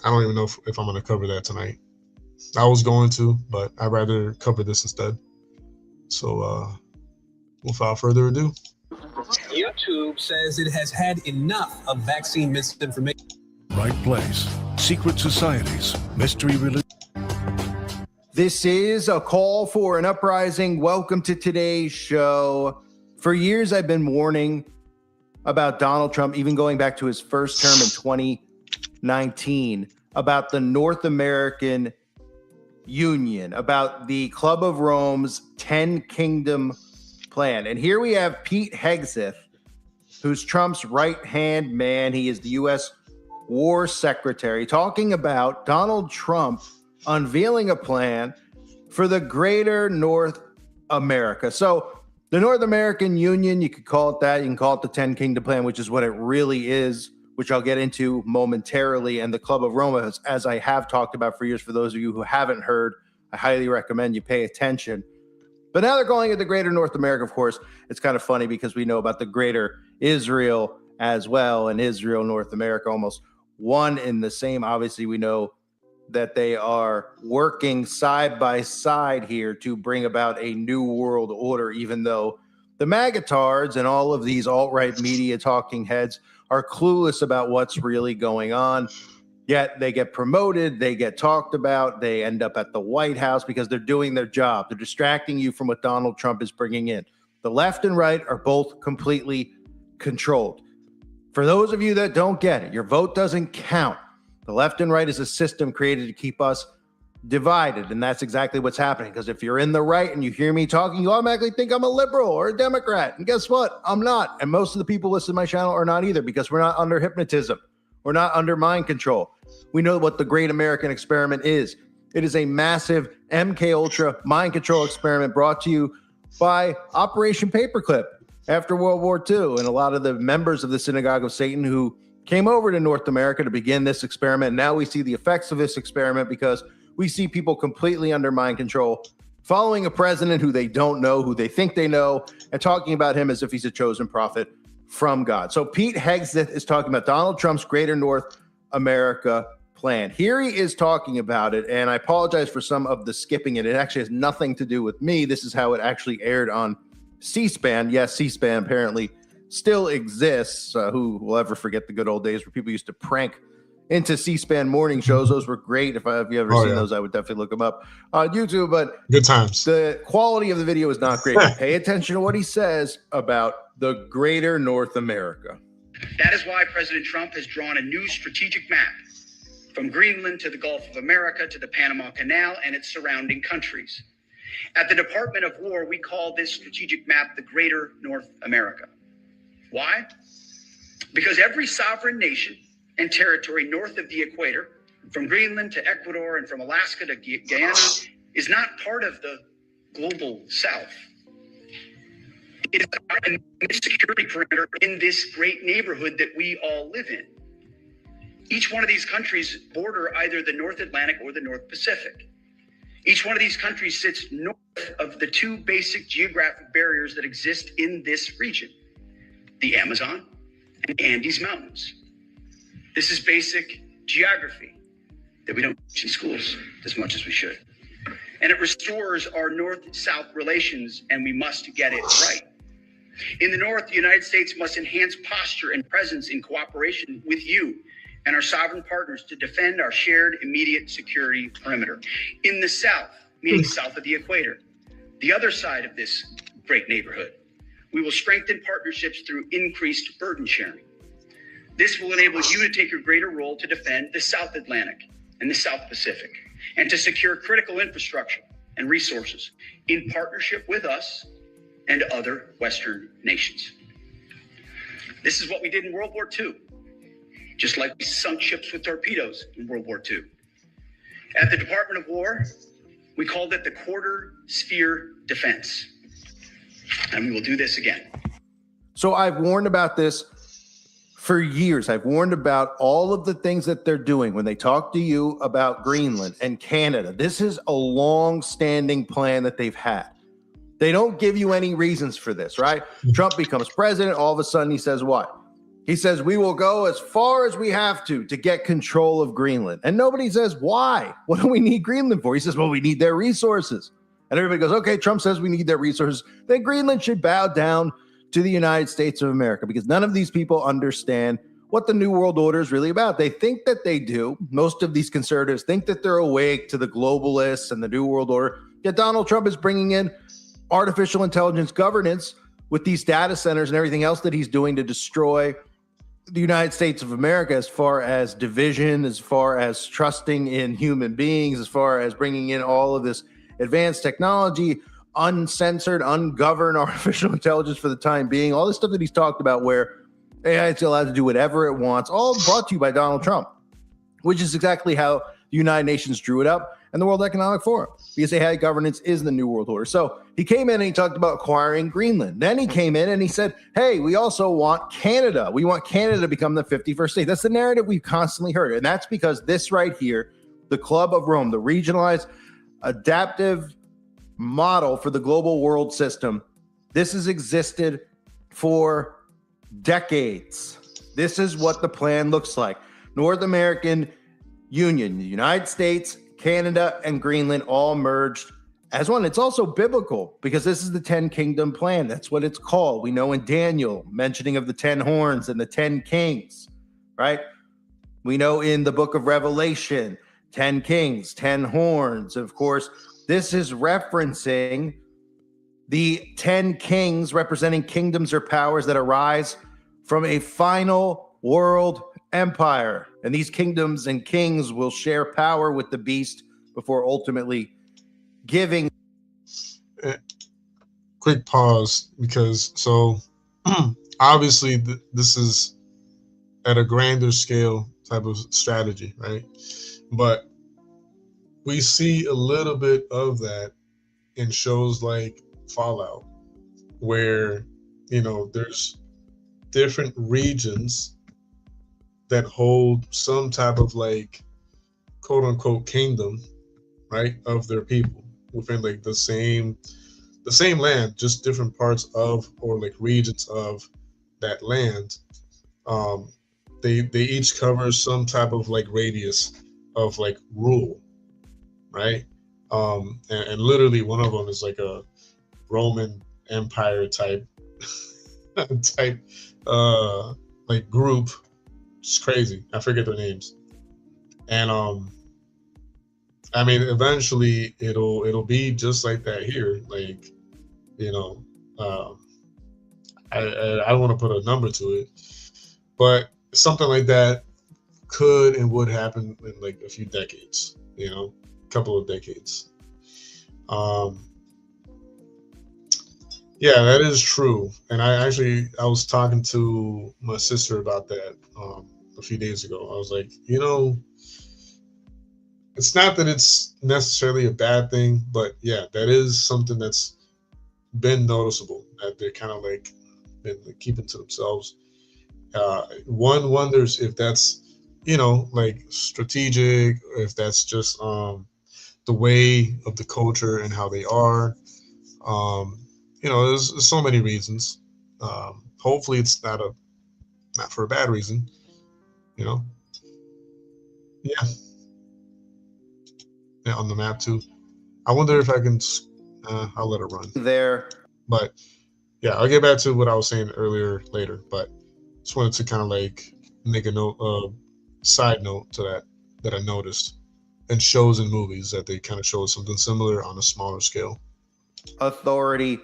Speaker 1: I don't even know if I'm gonna cover that tonight. I was going to, but I'd rather cover this instead. So without further ado.
Speaker 4: YouTube says it has had enough of vaccine misinformation.
Speaker 5: Right place. Secret societies. Mystery religion.
Speaker 6: This is a call for an uprising. Welcome to today's show. For years, I've been warning about Donald Trump, even going back to his first term in 2019, about the North American Union, about the Club of Rome's 10 Kingdom plan. And here we have Pete Hegseth, who's Trump's right-hand man. He is the U.S. War Secretary, talking about Donald Trump unveiling a plan for the greater North America. So the North American Union, you could call it that. You can call it the 10 Kingdom Plan, which is what it really is, which I'll get into momentarily. And the Club of Rome, as I have talked about for years, for those of you who haven't heard, I highly recommend you pay attention. But now they're calling it the greater North America, of course. It's kind of funny because we know about the greater Israel as well, and Israel, North America, almost one in the same. Obviously, we know that they are working side by side here to bring about a new world order, even though the magatards and all of these alt-right media talking heads are clueless about what's really going on. Yet they get promoted, they get talked about, they end up at the White House because they're doing their job. They're distracting you from what Donald Trump is bringing in. The left and right are both completely controlled. For those of you that don't get it, your vote doesn't count. The left and right is a system created to keep us divided, and that's exactly what's happening. Because if you're in the right and you hear me talking, you automatically think I'm a liberal or a Democrat. And guess what? I'm not. And most of the people listening to my channel are not either, because we're not under hypnotism. We're not under mind control. We know what the great American experiment is. It is a massive MK Ultra mind control experiment brought to you by Operation Paperclip after World War II. And a lot of the members of the Synagogue of Satan who came over to North America to begin this experiment. Now we see the effects of this experiment because we see people completely under mind control, following a president who they don't know, who they think they know, and talking about him as if he's a chosen prophet from God. So Pete Hegseth is talking about Donald Trump's greater North America plan. Here he is talking about it, and I apologize for some of the skipping it. It actually has nothing to do with me. This is how it actually aired on C-SPAN. Yes, C-SPAN apparently still exists. Who will ever forget the good old days where people used to prank into C-SPAN morning shows? Those were great. If you ever seen those, I would definitely look them up on YouTube. But
Speaker 1: good times.
Speaker 6: The quality of the video is not great. Pay attention to what he says about the greater North America.
Speaker 7: That is why President Trump has drawn a new strategic map from Greenland to the Gulf of America to the Panama Canal and its surrounding countries. At the Department of War, we call this strategic map the greater North America. Why? Because every sovereign nation and territory north of the equator, from Greenland to Ecuador and from Alaska to Guyana, is not part of the global south. It is a security perimeter in this great neighborhood that we all live in. Each one of these countries border either the North Atlantic or the North Pacific. Each one of these countries sits north of the two basic geographic barriers that exist in this region: the Amazon and Andes Mountains. This is basic geography that we don't teach in schools as much as we should. And it restores our north-south relations, and we must get it right. In the north, the United States must enhance posture and presence in cooperation with you and our sovereign partners to defend our shared immediate security perimeter. In the south, meaning south of the equator, the other side of this great neighborhood, we will strengthen partnerships through increased burden sharing. This will enable you to take a greater role to defend the South Atlantic and the South Pacific, and to secure critical infrastructure and resources in partnership with us and other Western nations. This is what we did in World War II, just like we sunk ships with torpedoes in World War II. At the Department of War, we called it the quarter sphere defense. And we will do this again.
Speaker 6: So I've warned about this for years. I've warned about all of the things that they're doing when they talk to you about Greenland and Canada. This is a long-standing plan that they've had. They don't give you any reasons for this, right? Trump becomes president. All of a sudden, he says what? He says, we will go as far as we have to get control of Greenland. And nobody says, why? What do we need Greenland for? He says, well, we need their resources. And everybody goes, okay, Trump says we need their resources. Then Greenland should bow down to the United States of America, because none of these people understand what the New World Order is really about. They think that they do. Most of these conservatives think that they're awake to the globalists and the New World Order. Yet Donald Trump is bringing in artificial intelligence governance with these data centers and everything else that he's doing to destroy the United States of America, as far as division, as far as trusting in human beings, as far as bringing in all of this advanced technology, uncensored, ungoverned artificial intelligence for the time being, all this stuff that he's talked about where AI is allowed to do whatever it wants, all brought to you by Donald Trump, which is exactly how the United Nations drew it up and the World Economic Forum, because they had governance is the new world order. So he came in and he talked about acquiring Greenland. Then he came in and he said, hey, we also want Canada. We want Canada to become the 51st state. That's the narrative we've constantly heard. And that's because this right here, the Club of Rome, the regionalized adaptive model for the global world system, this has existed for decades. This is what the plan looks like. North American Union, the United States, Canada, and Greenland all merged as one. It's also biblical because this is the 10 kingdom plan. That's what it's called. We know in Daniel, mentioning of the 10 horns and the 10 kings, right? We know in the book of Revelation, 10 kings, 10 horns. Of course, this is referencing the 10 kings representing kingdoms or powers that arise from a final world empire. And these kingdoms and kings will share power with the beast before ultimately giving.
Speaker 1: Quick pause, because so obviously this is at a grander scale type of strategy, right? But we see a little bit of that in shows like Fallout, where, you know, there's different regions that hold some type of like quote unquote kingdom, right, of their people within like the same land, just different parts of, or like regions of that land. They each cover some type of like radius of like rule, right? And literally one of them is like a Roman Empire type like group. It's crazy. I forget their names. And I mean, eventually it'll be just like that here. Like, you know, I don't want to put a number to it, but something like that could and would happen in like a few decades, you know, a couple of decades. Yeah, that is true. And I was talking to my sister about that a few days ago. I was like, you know, it's not that it's necessarily a bad thing, but yeah, that is something that's been noticeable, that they're kind of like been like keeping to themselves. One wonders if that's, you know, like strategic, or if that's just the way of the culture and how they are. You know, there's so many reasons. Hopefully it's not for a bad reason, you know. Yeah, on the map too. I wonder if I can, I'll let it run
Speaker 6: there.
Speaker 1: But yeah, I'll get back to what I was saying earlier later, but just wanted to kind of like make a side note to that I noticed in shows and movies, that they kind of show something similar on a smaller scale.
Speaker 6: Authority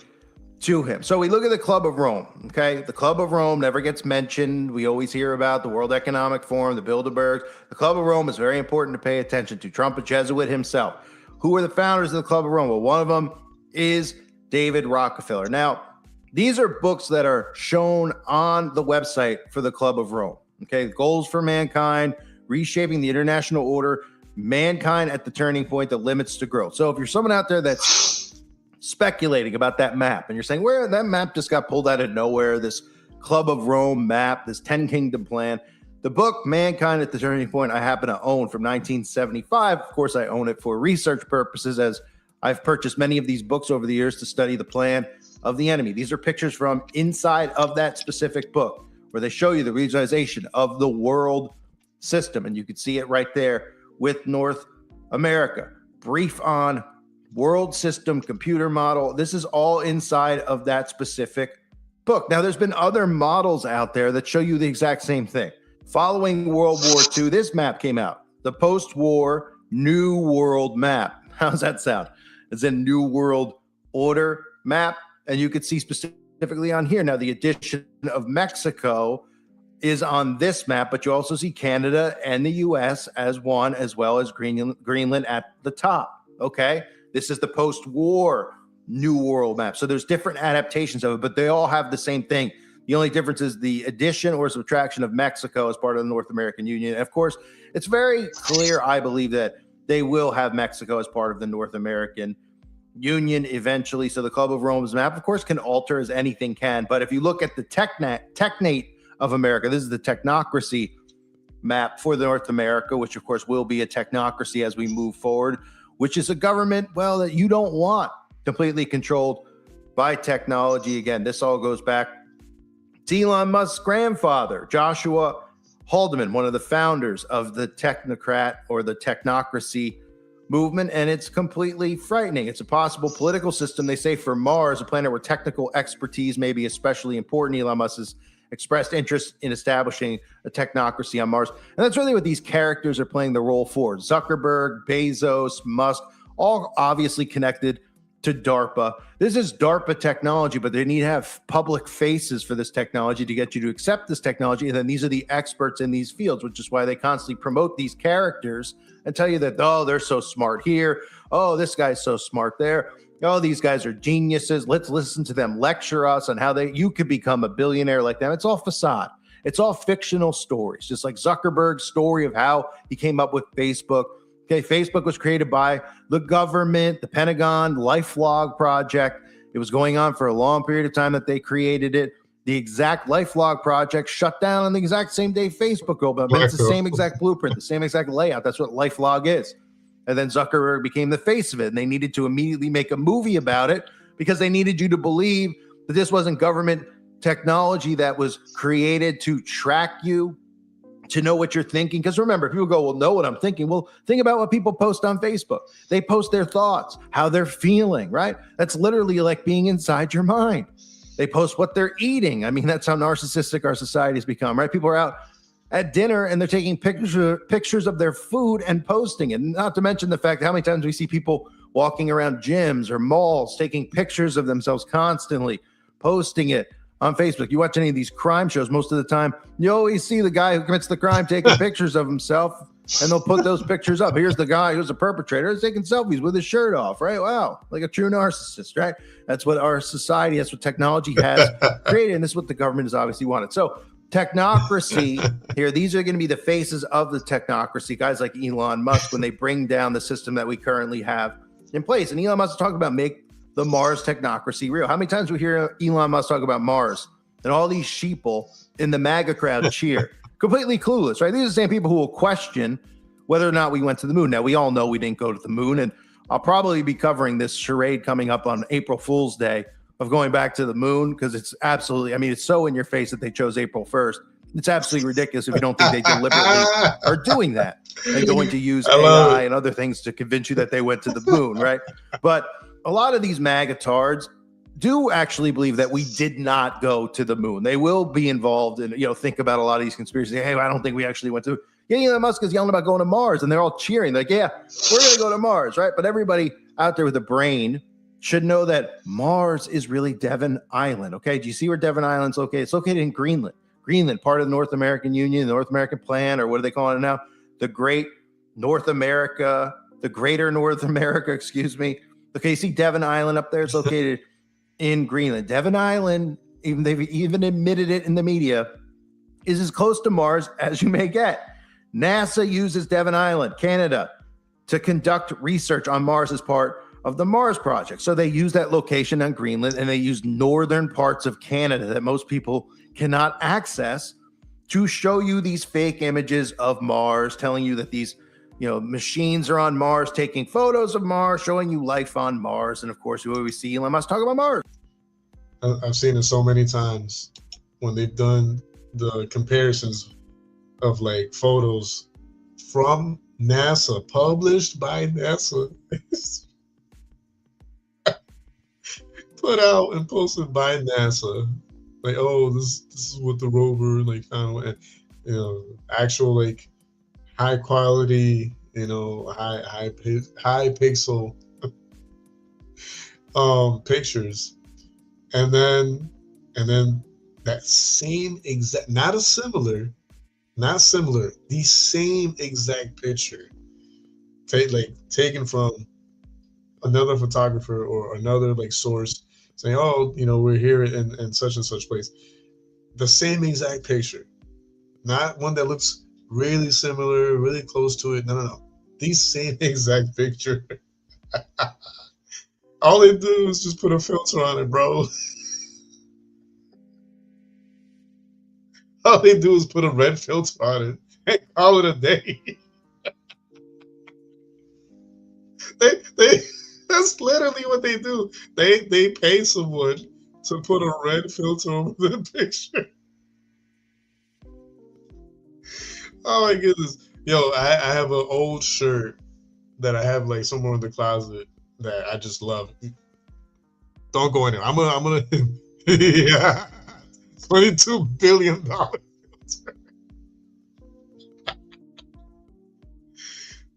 Speaker 6: to him. So we look at the Club of Rome, okay? The Club of Rome never gets mentioned. We always hear about the World Economic Forum, the Bilderbergs. The Club of Rome is very important to pay attention to. Trump, a Jesuit himself. Who are the founders of the Club of Rome? Well, one of them is David Rockefeller. Now, these are books that are shown on the website for the Club of Rome, okay? Goals for Mankind, Reshaping the International Order, Mankind at the Turning Point, The Limits to Growth. So if you're someone out there that's speculating about that map and you're saying, where that map just got pulled out of nowhere, this Club of Rome map, this 10 kingdom plan, the book Mankind at the Turning Point I happen to own from 1975. Of course, I own it for research purposes, as I've purchased many of these books over the years to study the plan of the enemy. These are pictures from inside of that specific book where they show you the regionalization of the world system. And you can see it right there with North America. Brief on world system, computer model. This is all inside of that specific book. Now, there's been other models out there that show you the exact same thing. Following World War II, this map came out, the post-war New World Map. How's that sound? It's a New World Order map, and you could see specific specifically on here. Now, the addition of Mexico is on this map, but you also see Canada and the US as one, as well as Greenland at the top. Okay. This is the post-war New World map. So there's different adaptations of it, but they all have the same thing. The only difference is the addition or subtraction of Mexico as part of the North American Union. And of course, it's very clear, I believe, that they will have Mexico as part of the North American Union eventually. So the Club of Rome's map, of course, can alter as anything can. But if you look at the technate of America, this is the technocracy map for North America, which of course will be a technocracy as we move forward, which is a government, well, that you don't want completely controlled by technology. Again, this all goes back to Elon Musk's grandfather, Joshua Haldeman, one of the founders of the technocrat or the technocracy movement, and it's completely frightening. It's a possible political system, they say, for Mars, a planet where technical expertise may be especially important. Elon Musk has expressed interest in establishing a technocracy on Mars, and that's really what these characters are playing the role for. Zuckerberg, Bezos, Musk, all obviously connected to DARPA. This is DARPA technology, but they need to have public faces for this technology to get you to accept this technology. And then these are the experts in these fields, which is why they constantly promote these characters and tell you that, oh, they're so smart here. Oh, this guy's so smart there. Oh, these guys are geniuses. Let's listen to them lecture us on how you could become a billionaire like them. It's all facade. It's all fictional stories, just like Zuckerberg's story of how he came up with Facebook. Okay, Facebook was created by the government, the Pentagon, LifeLog project. It was going on for a long period of time that they created it. The exact LifeLog project shut down on the exact same day Facebook opened. It's the same exact blueprint, the same exact layout. That's what LifeLog is. And then Zuckerberg became the face of it, and they needed to immediately make a movie about it because they needed you to believe that this wasn't government technology that was created to track you, to know what you're thinking. Because remember, people go, well, know what I'm thinking. Well, think about what people post on Facebook. They post their thoughts, how they're feeling, right? That's literally like being inside your mind. They post what they're eating. I mean, that's how narcissistic our society has become, right? People are out at dinner and they're taking pictures of their food and posting it. Not to mention the fact how many times we see people walking around gyms or malls taking pictures of themselves constantly, posting it on Facebook. You watch any of these crime shows, most of the time, you always see the guy who commits the crime taking pictures of himself, and they'll put those pictures up. Here's the guy who's a perpetrator. He's taking selfies with his shirt off, right? Wow, like a true narcissist, right? That's what our society, that's what technology has created, and this is what the government has obviously wanted. So technocracy here, these are going to be the faces of the technocracy, guys like Elon Musk, when they bring down the system that we currently have in place. And Elon Musk is talking about make the Mars technocracy real. How many times we hear Elon Musk talk about Mars and all these sheeple in the MAGA crowd cheer, completely clueless, right? These are the same people who will question whether or not we went to the moon. Now, we all know we didn't go to the moon, and I'll probably be covering this charade coming up on April Fool's Day of going back to the moon, because it's absolutely, I mean, it's so in your face that they chose April 1st. It's absolutely ridiculous if you don't think they deliberately are doing that. They're going to use AI and other things to convince you that they went to the moon, right? But a lot of these MAGA tards do actually believe that we did not go to the moon. They will be involved in, think about a lot of these conspiracies. Hey, I don't think we actually went to. Yeah, Elon Musk is yelling about going to Mars, and they're all cheering. Like, yeah, we're going to go to Mars, right? But everybody out there with a brain should know that Mars is really Devon Island, okay? Do you see where Devon Island's located? It's located in Greenland. Greenland, part of the North American Union, the North American Plan, or what are they calling it now? The Great North America, the Greater North America, excuse me. Okay, you see Devon Island up there? It's located in Greenland. Devon Island, they've even admitted it in the media, is as close to Mars as you may get. NASA uses Devon Island, Canada, to conduct research on Mars as part of the Mars project. So they use that location on Greenland, and they use northern parts of Canada that most people cannot access to show you these fake images of Mars, telling you that these machines are on Mars, taking photos of Mars, showing you life on Mars. And of course, we always see Elon Musk talk about Mars.
Speaker 1: I've seen it so many times when they've done the comparisons of like photos from NASA, published by NASA, put out and posted by NASA. Like, oh, this is what the rover like found, and actual like high quality, high pixel pictures, and then And then that same exact, not similar, the same exact picture, taken from another photographer or another like source saying, oh, we're here in such and such place. The same exact picture, not one that looks really similar, really close to it. No. The same exact picture. All they do is just put a filter on it, bro. All they do is put a red filter on it and call it a day. That's literally what they do. They pay someone to put a red filter over the picture. Oh my goodness. Yo, I have an old shirt that I have like somewhere in the closet that I just love. Don't go in there. I'm gonna yeah. $22 billion filter.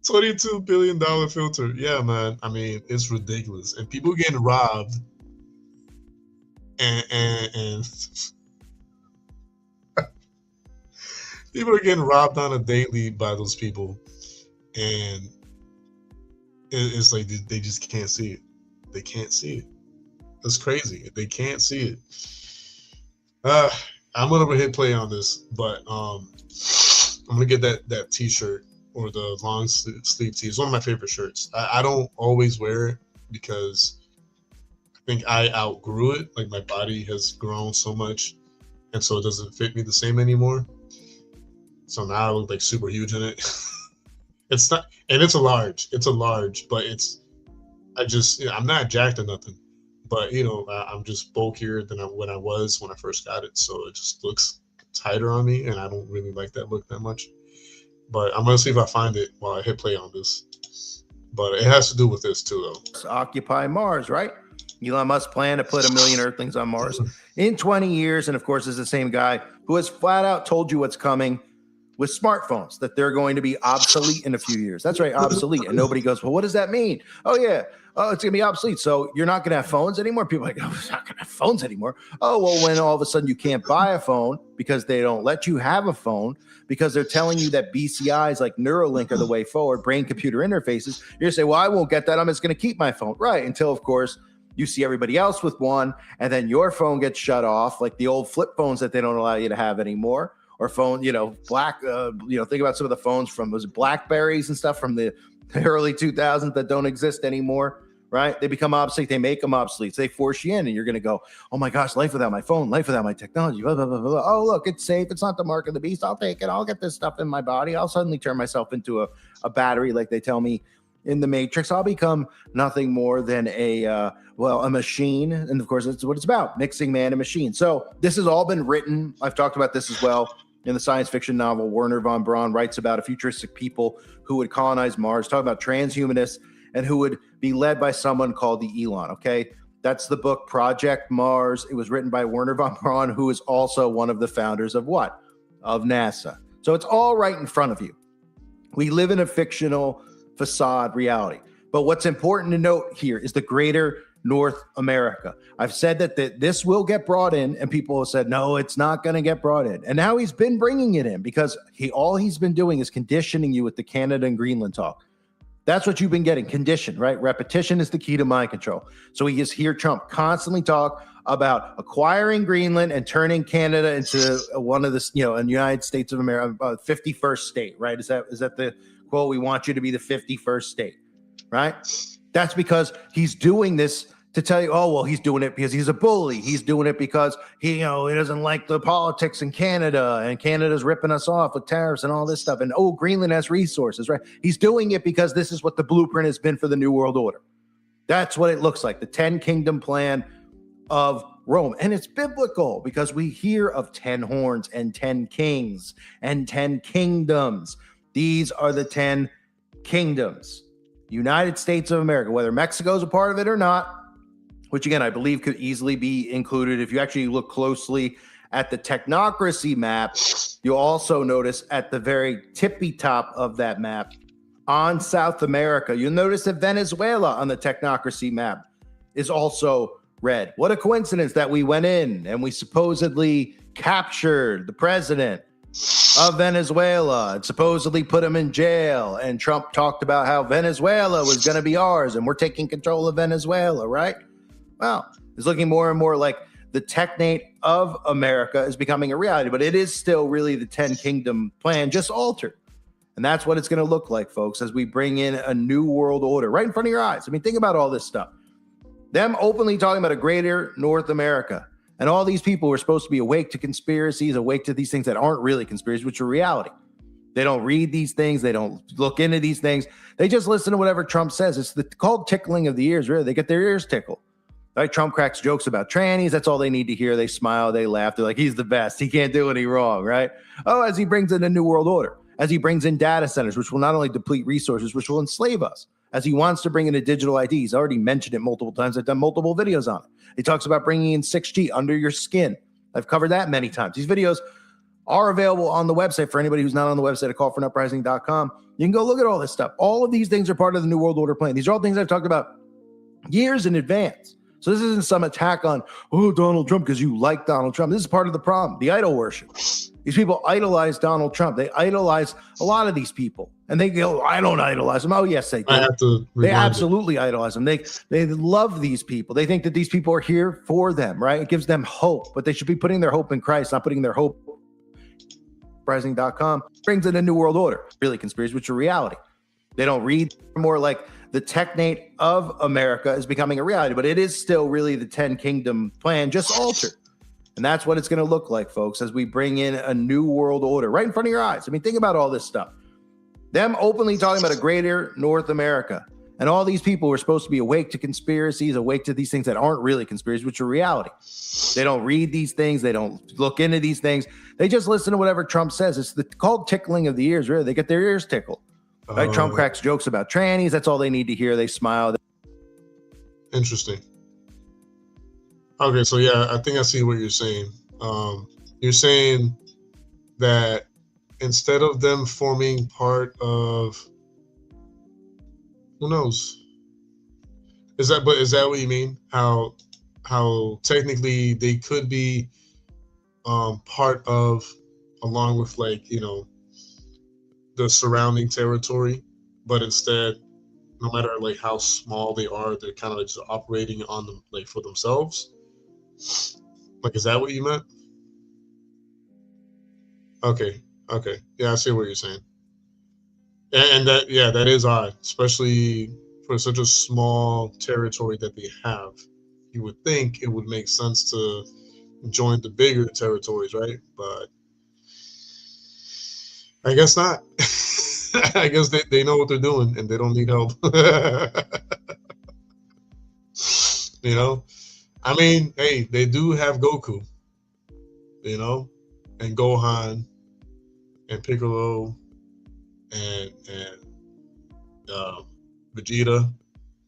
Speaker 1: $22 billion filter. Yeah, man. I mean, it's ridiculous. And people getting robbed and people are getting robbed on a daily by those people. And it's like they just can't see it. They can't see it. That's crazy. They can't see it. I'm gonna hit play on this, but I'm gonna get that t-shirt or the long sleeve tee. It's one of my favorite shirts. I don't always wear it because I think I outgrew it. Like my body has grown so much, and so it doesn't fit me the same anymore. So now I look like super huge in it. It's not, and it's a large. It's a large, but I'm not jacked or nothing. But I'm just bulkier than when I was when I first got it. So it just looks tighter on me, and I don't really like that look that much. But I'm gonna see if I find it while I hit play on this. But it has to do with this too, though.
Speaker 6: Occupy Mars, right? Elon Musk planned to put 1 million Earthlings on Mars in 20 years. And of course, is the same guy who has flat out told you what's coming with smartphones, that they're going to be obsolete in a few years. That's right, obsolete. And nobody goes, well, what does that mean? Oh, yeah. Oh, it's going to be obsolete. So you're not going to have phones anymore? People are like, oh, it's not going to have phones anymore. Oh, well, when all of a sudden you can't buy a phone because they don't let you have a phone because they're telling you that BCIs like Neuralink are the way forward, brain-computer interfaces, you're going to say, well, I won't get that. I'm just going to keep my phone. Right, until, of course, you see everybody else with one, and then your phone gets shut off, like the old flip phones that they don't allow you to have anymore. Or phone, think about some of the phones from those Blackberries and stuff from the early 2000s that don't exist anymore, right? They become obsolete. They make them obsolete. So they force you in, and you're going to go, oh my gosh, life without my phone, life without my technology. Blah, blah, blah, blah. Oh, look, it's safe. It's not the mark of the beast. I'll take it. I'll get this stuff in my body. I'll suddenly turn myself into a battery like they tell me in the Matrix. I'll become nothing more than a machine. And of course, that's what it's about, mixing man and machine. So this has all been written. I've talked about this as well. In the science fiction novel, Werner von Braun writes about a futuristic people who would colonize Mars, talking about transhumanists, and who would be led by someone called the Elon, okay? That's the book Project Mars. It was written by Werner von Braun, who is also one of the founders of what? Of NASA. So it's all right in front of you. We live in a fictional facade reality. But what's important to note here is the greater North America. I've said that this will get brought in, and people have said, no, it's not going to get brought in. And now he's been bringing it in because all he's been doing is conditioning you with the Canada and Greenland talk. That's what you've been getting, conditioned, right? Repetition is the key to mind control. So he just hear Trump constantly talk about acquiring Greenland and turning Canada into one of the, a United States of America, 51st state, right? Is that the quote? We want you to be the 51st state, right? That's because he's doing this to tell you, oh, well, he's doing it because he's a bully. He's doing it because he doesn't like the politics in Canada, and Canada's ripping us off with tariffs and all this stuff. And Greenland has resources, right? He's doing it because this is what the blueprint has been for the New World Order. That's what it looks like, the 10 kingdom plan of Rome. And it's biblical because we hear of 10 horns and 10 kings and 10 kingdoms. These are the 10 kingdoms. United States of America, whether Mexico's a part of it or not, which again, I believe could easily be included. If you actually look closely at the technocracy map, you'll also notice at the very tippy top of that map on South America, you'll notice that Venezuela on the technocracy map is also read. What a coincidence that we went in and we supposedly captured the president of Venezuela and supposedly put him in jail. And Trump talked about how Venezuela was going to be ours and we're taking control of Venezuela, right? Well, it's looking more and more like the technate of America is becoming a reality, but it is still really the 10 kingdom plan, just altered. And that's what it's going to look like, folks, as we bring in a new world order right in front of your eyes. I mean, think about all this stuff. Them openly talking about a greater North America. And all these people were supposed to be awake to conspiracies, awake to these things that aren't really conspiracies, which are reality. They don't read these things. They don't look into these things. They just listen to whatever Trump says. It's called tickling of the ears, really. They get their ears tickled. Right? Trump cracks jokes about trannies. That's all they need to hear. They smile. They laugh. They're like, he's the best. He can't do any wrong, right? Oh, as he brings in a new world order, as he brings in data centers, which will not only deplete resources, which will enslave us, as he wants to bring in a digital ID. He's already mentioned it multiple times. I've done multiple videos on it. He talks about bringing in 6G under your skin. I've covered that many times. These videos are available on the website for anybody who's not on the website at callfornuprising.com. You can go look at all this stuff. All of these things are part of the New World Order plan. These are all things I've talked about years in advance. So this isn't some attack on, oh, Donald Trump because you like Donald Trump. This is part of the problem, the idol worship. These people idolize Donald Trump. They idolize a lot of these people. And they go, I don't idolize them. Oh, yes, they do. They absolutely idolize them. They love these people. They think that these people are here for them, right? It gives them hope. But they should be putting their hope in Christ, not putting their hope. Rising.com brings in a new world order. Really conspiracies, which are reality. They don't read more like the technate of America is becoming a reality, but it is still really the 10 kingdom plan, just altered. And that's what it's going to look like, folks, as we bring in a new world order right in front of your eyes. I mean, think about all this stuff. Them openly talking about a greater North America. And all these people were supposed to be awake to conspiracies, awake to these things that aren't really conspiracies, which are reality. They don't read these things. They don't look into these things. They just listen to whatever Trump says. It's called tickling of the ears, really. They get their ears tickled. Right? Trump cracks jokes about trannies. That's all they need to hear. They smile.
Speaker 1: Interesting. Okay, so yeah, I think I see what you're saying. You're saying that instead of them forming part of, who knows? Is that what you mean? How technically they could be part of, along with, like, you know, the surrounding territory, but instead, no matter like how small they are, they're kind of just operating on them, like, for themselves. Like, is that what you meant? Okay. Yeah, I see what you're saying. And that, yeah, that is odd, especially for such a small territory that they have. You would think it would make sense to join the bigger territories, right? But I guess not. I guess they know what they're doing and they don't need help. You know? I mean, hey, they do have Goku, you know, and Gohan and Piccolo and Vegeta.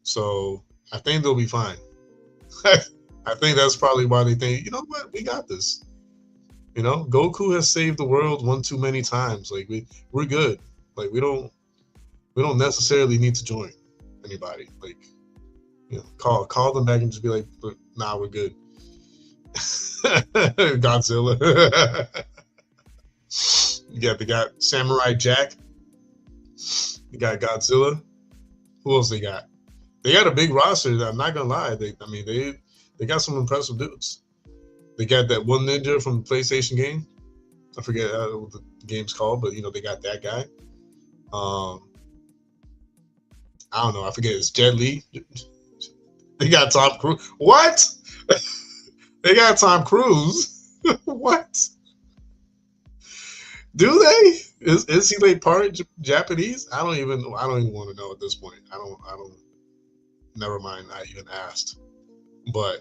Speaker 1: So I think they'll be fine. I think that's probably why they think, you know what, we got this. You know, Goku has saved the world one too many times. Like, we're good. Like, we don't necessarily need to join anybody. Like, you know, call them back and just be like, look, nah, we're good. Godzilla. They got Samurai Jack. They got Godzilla. Who else they got? They got a big roster. I'm not gonna lie. They got some impressive dudes. They got that one ninja from the PlayStation game. I forget what the game's called, but you know, they got that guy. I don't know. I forget. It's Jet Li. They got Tom Cruise. What? They got Tom Cruise. What? Do they? Is he like part Japanese? I don't even want to know at this point. I don't. Never mind. I even asked. But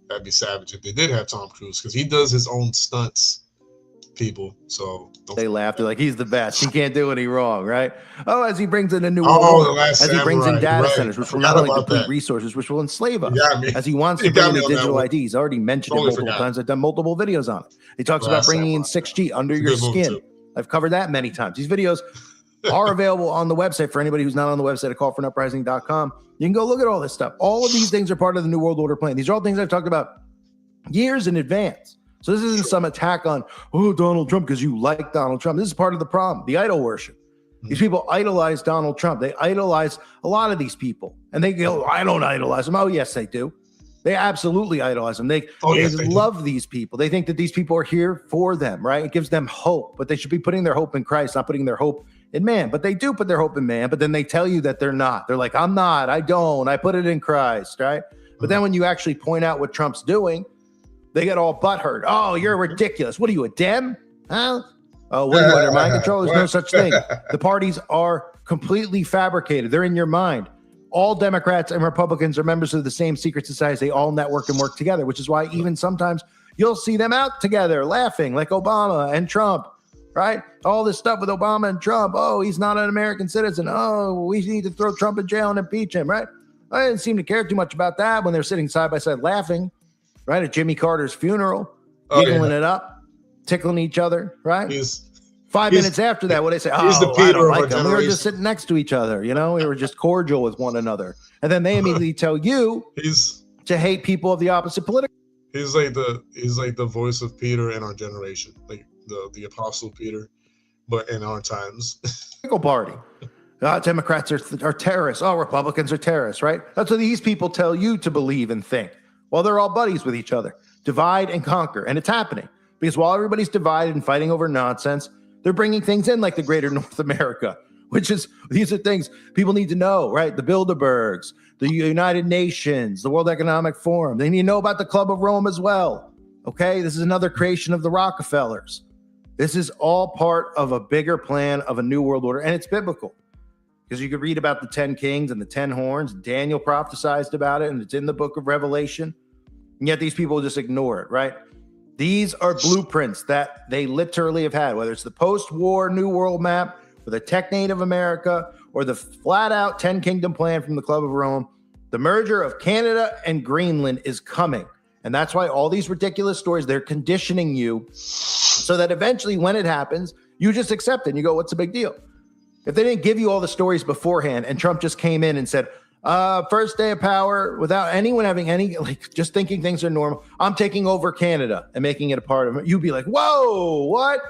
Speaker 1: that'd be savage if they did have Tom Cruise, because he does his own stunts, people. So
Speaker 6: they laugh. They're like, he's the best. He can't do any wrong, right? Oh, as he brings in a new world, as he brings in data centers, which will not only deplete resources, which will enslave us. As he wants to bring in a digital ID. He's already mentioned it multiple times. I've done multiple videos on it. He talks about bringing in 6G under your skin. I've covered that many times. These videos are available on the website for anybody who's not on the website at callforunuprising.com. You can go look at all this stuff. All of these things are part of the New World Order plan. These are all things I've talked about years in advance. So this isn't some attack on, oh, Donald Trump because you like Donald Trump. This is part of the problem, the idol worship. These people idolize Donald Trump. They idolize a lot of these people. And they go, I don't idolize them. Oh, yes, they do. They absolutely idolize them. They love these people. They think that these people are here for them, right? It gives them hope, but they should be putting their hope in Christ, not putting their hope in man. But they do put their hope in man, but then they tell you that they're not. They're like, I'm not, I don't, I put it in Christ, right? But then when you actually point out what Trump's doing, they get all butthurt. Oh, you're ridiculous. What are you, a Dem? Huh? Oh, what are you under mind control? There's no such thing. The parties are completely fabricated. They're in your mind. All Democrats and Republicans are members of the same secret societies. They all network and work together, which is why even sometimes you'll see them out together laughing like Obama and Trump, right? All this stuff with Obama and Trump. Oh, he's not an American citizen. Oh, we need to throw Trump in jail and impeach him, right? I didn't seem to care too much about that when they're sitting side by side laughing, right? At Jimmy Carter's funeral, giggling it up, tickling each other, right? 5 minutes after that, what they say, oh, I don't like him. We were just sitting next to each other, you know? We were just cordial with one another. And then they immediately tell you to hate people of the opposite political.
Speaker 1: He's like the voice of Peter in our generation, like the Apostle Peter, but in our times.
Speaker 6: Party. Democrats are terrorists. Oh, Republicans are terrorists, right? That's what these people tell you to believe and think. Well, they're all buddies with each other. Divide and conquer. And it's happening. Because while everybody's divided and fighting over nonsense, they're bringing things in like the greater North America, these are things people need to know, right? The Bilderbergs, the United Nations, the World Economic Forum. They need to know about the Club of Rome as well. Okay, this is another creation of the Rockefellers. This is all part of a bigger plan of a new world order, and it's biblical. Because you could read about the 10 kings and the 10 horns. Daniel prophesied about it, and it's in the book of Revelation. And yet these people just ignore it, right? These are blueprints that they literally have had, whether it's the post-war New World Map or the Tech Native America or the flat-out 10-kingdom plan from the Club of Rome. The merger of Canada and Greenland is coming. And that's why all these ridiculous stories, they're conditioning you so that eventually when it happens, you just accept it and you go, what's the big deal? If they didn't give you all the stories beforehand and Trump just came in and said, first day of power, without anyone having any, like, just thinking things are normal, I'm taking over Canada and making it a part of it, you'd be like, whoa, what?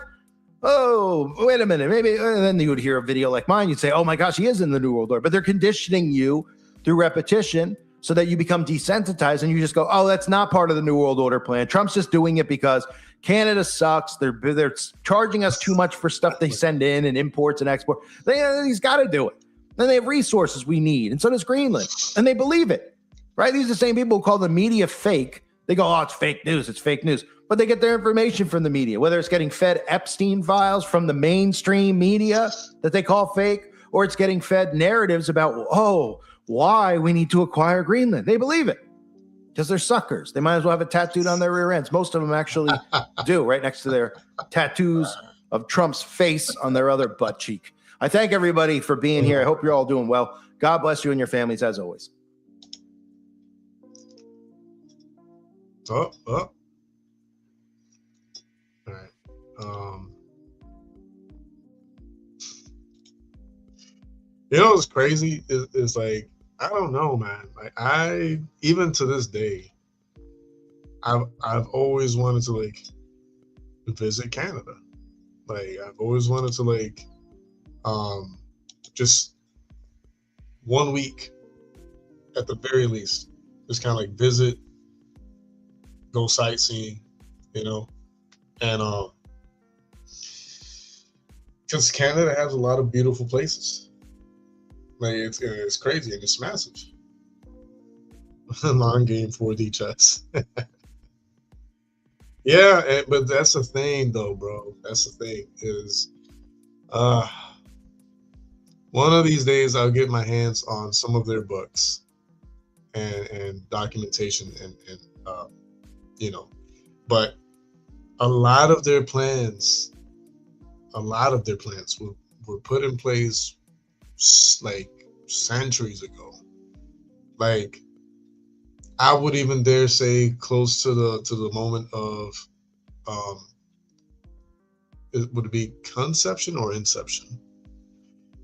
Speaker 6: Oh, wait a minute, maybe. And then you would hear a video like mine, you'd say, oh my gosh, he is in the New World Order. But they're conditioning you through repetition so that you become desensitized and you just go, oh, that's not part of the New World Order plan. Trump's just doing it because Canada sucks. They're charging us too much for stuff they send in and imports and export. He's got to do it. Then they have resources we need, and so does Greenland. And they believe it, right? These are the same people who call the media fake. They go, oh, it's fake news. It's fake news. But they get their information from the media, whether it's getting fed Epstein files from the mainstream media that they call fake, or it's getting fed narratives about, oh, why we need to acquire Greenland. They believe it because they're suckers. They might as well have it tattooed on their rear ends. Most of them actually do, right next to their tattoos of Trump's face on their other butt cheek. I thank everybody for being here. I hope you're all doing well. God bless you and your families as always.
Speaker 1: All right. You know what's crazy is like, I don't know, man. Like, I even to this day, I've always wanted to like visit Canada. Like, I've always wanted to like just 1 week at the very least, just kind of like visit, go sightseeing, you know, and because Canada has a lot of beautiful places. Like, it's crazy and it's massive. Long game 4D chess. Yeah, but that's the thing though, bro. That's the thing is, one of these days I'll get my hands on some of their books and documentation and you know, but a lot of their plans were put in place like centuries ago. Like, I would even dare say close to the moment of would it be conception or inception?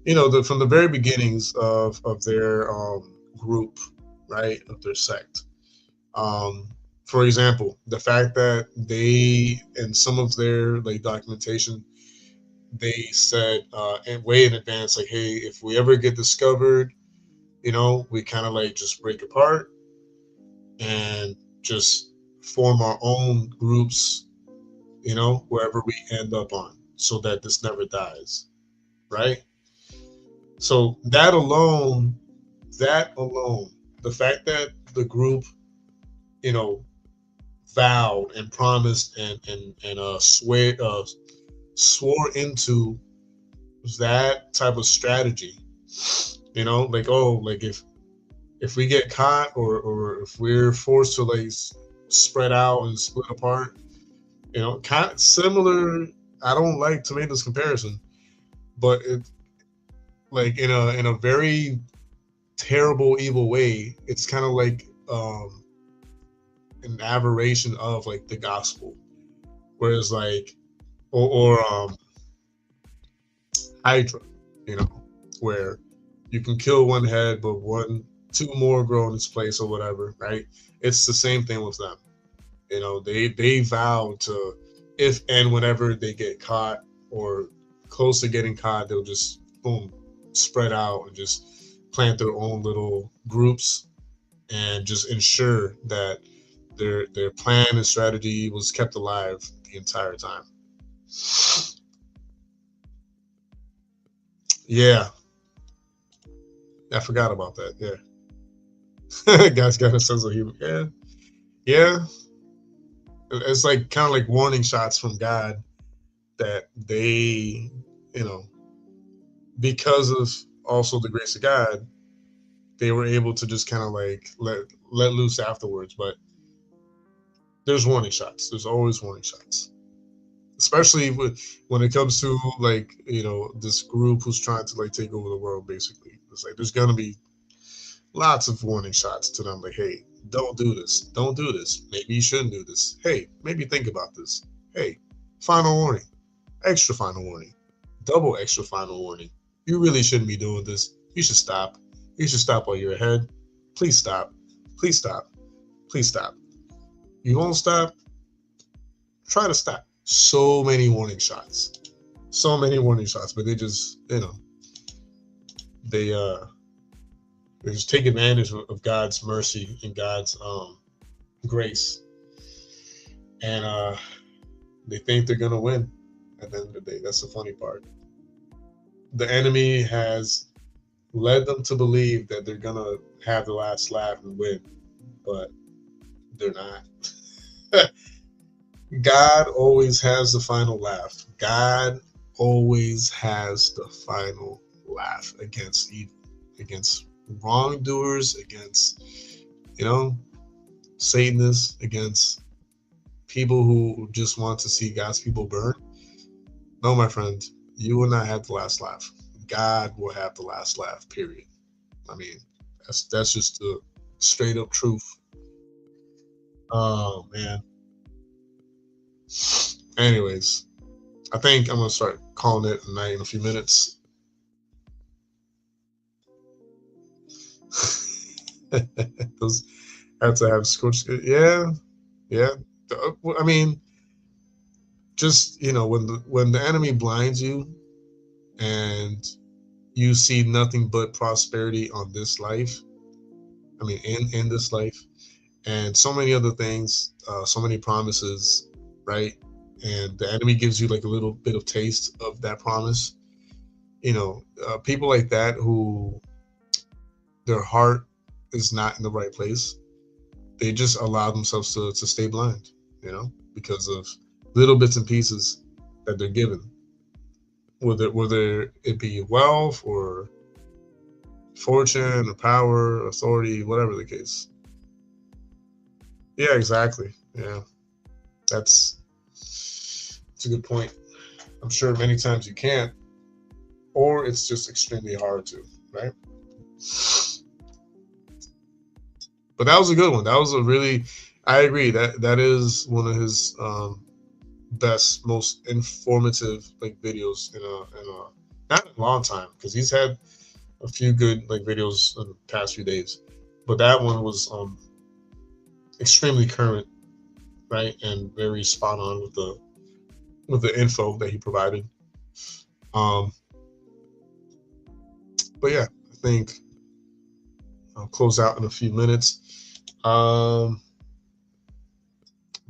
Speaker 1: from the very beginnings of their group, right, of their sect. For example, the fact that they, in some of their like documentation, they said and way in advance, like, hey, if we ever get discovered, we kind of like just break apart and just form our own groups, wherever we end up on, so that this never dies, right? So that alone, the fact that the group, you know, vowed and promised and swore into that type of strategy, like, oh, like if we get caught or if we're forced to like spread out and split apart, kind of similar. I don't like to make this comparison, but it, like, in a very terrible, evil way, it's kind of like an aberration of like the gospel, whereas like or Hydra, where you can kill one head, but two more grow in its place or whatever, right? It's the same thing with them. They vow to, if and whenever they get caught or close to getting caught, they'll just boom, spread out and just plant their own little groups and just ensure that their plan and strategy was kept alive the entire time. Yeah, I forgot about that. Yeah. Guys got a sense of humor. Yeah. It's like kind of like warning shots from God that they, because of also the grace of God, they were able to just kind of like let loose afterwards. But there's warning shots. There's always warning shots, especially when it comes to like, this group who's trying to like take over the world. Basically, it's like there's gonna be lots of warning shots to them, like, hey, don't do this, don't do this, maybe you shouldn't do this, hey, maybe think about this, hey, final warning, extra final warning, double extra final warning, you really shouldn't be doing this, you should stop while you're ahead, please stop, please stop, please stop. You won't stop, try to stop. So many warning shots, but they just, they just take advantage of God's mercy and God's grace, and they think they're gonna win at the end of the day. That's the funny part. The enemy has led them to believe that they're gonna have the last laugh and win, but they're not. God always has the final laugh. God always has the final laugh against evil, against wrongdoers, against, Satanists, against people who just want to see God's people burn. No, my friend, you will not have the last laugh. God will have the last laugh, period. I mean, that's just the straight up truth. Oh, man. Anyways, I think I'm going to start calling it a night in a few minutes. Those have to have scorched. Yeah. I mean, just, when the enemy blinds you and you see nothing but prosperity on this life, I mean, in this life, and so many other things, so many promises, right? And the enemy gives you like a little bit of taste of that promise. People like that who their heart is not in the right place, they just allow themselves to stay blind, because of little bits and pieces that they're given, whether it be wealth or fortune or power, authority, whatever the case. Yeah, exactly. Yeah, that's a good point. I'm sure many times you can't, or it's just extremely hard to, right? But that was a good one. That was I agree that is one of his best, most informative like videos in not in a long time, because he's had a few good like videos in the past few days, but that one was extremely current, right, and very spot on with the info that he provided. But yeah, I think I'll close out in a few minutes. I'm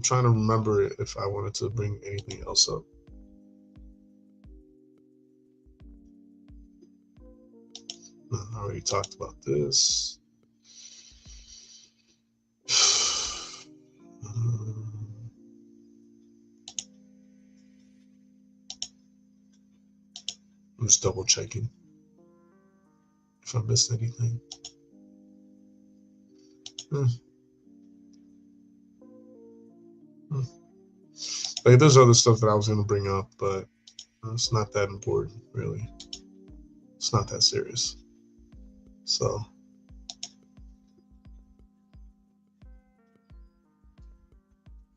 Speaker 1: trying to remember if I wanted to bring anything else up. I already talked about this. I'm just double checking if I missed anything. Like, there's other stuff that I was going to bring up, but it's not that important, really. It's not that serious. So,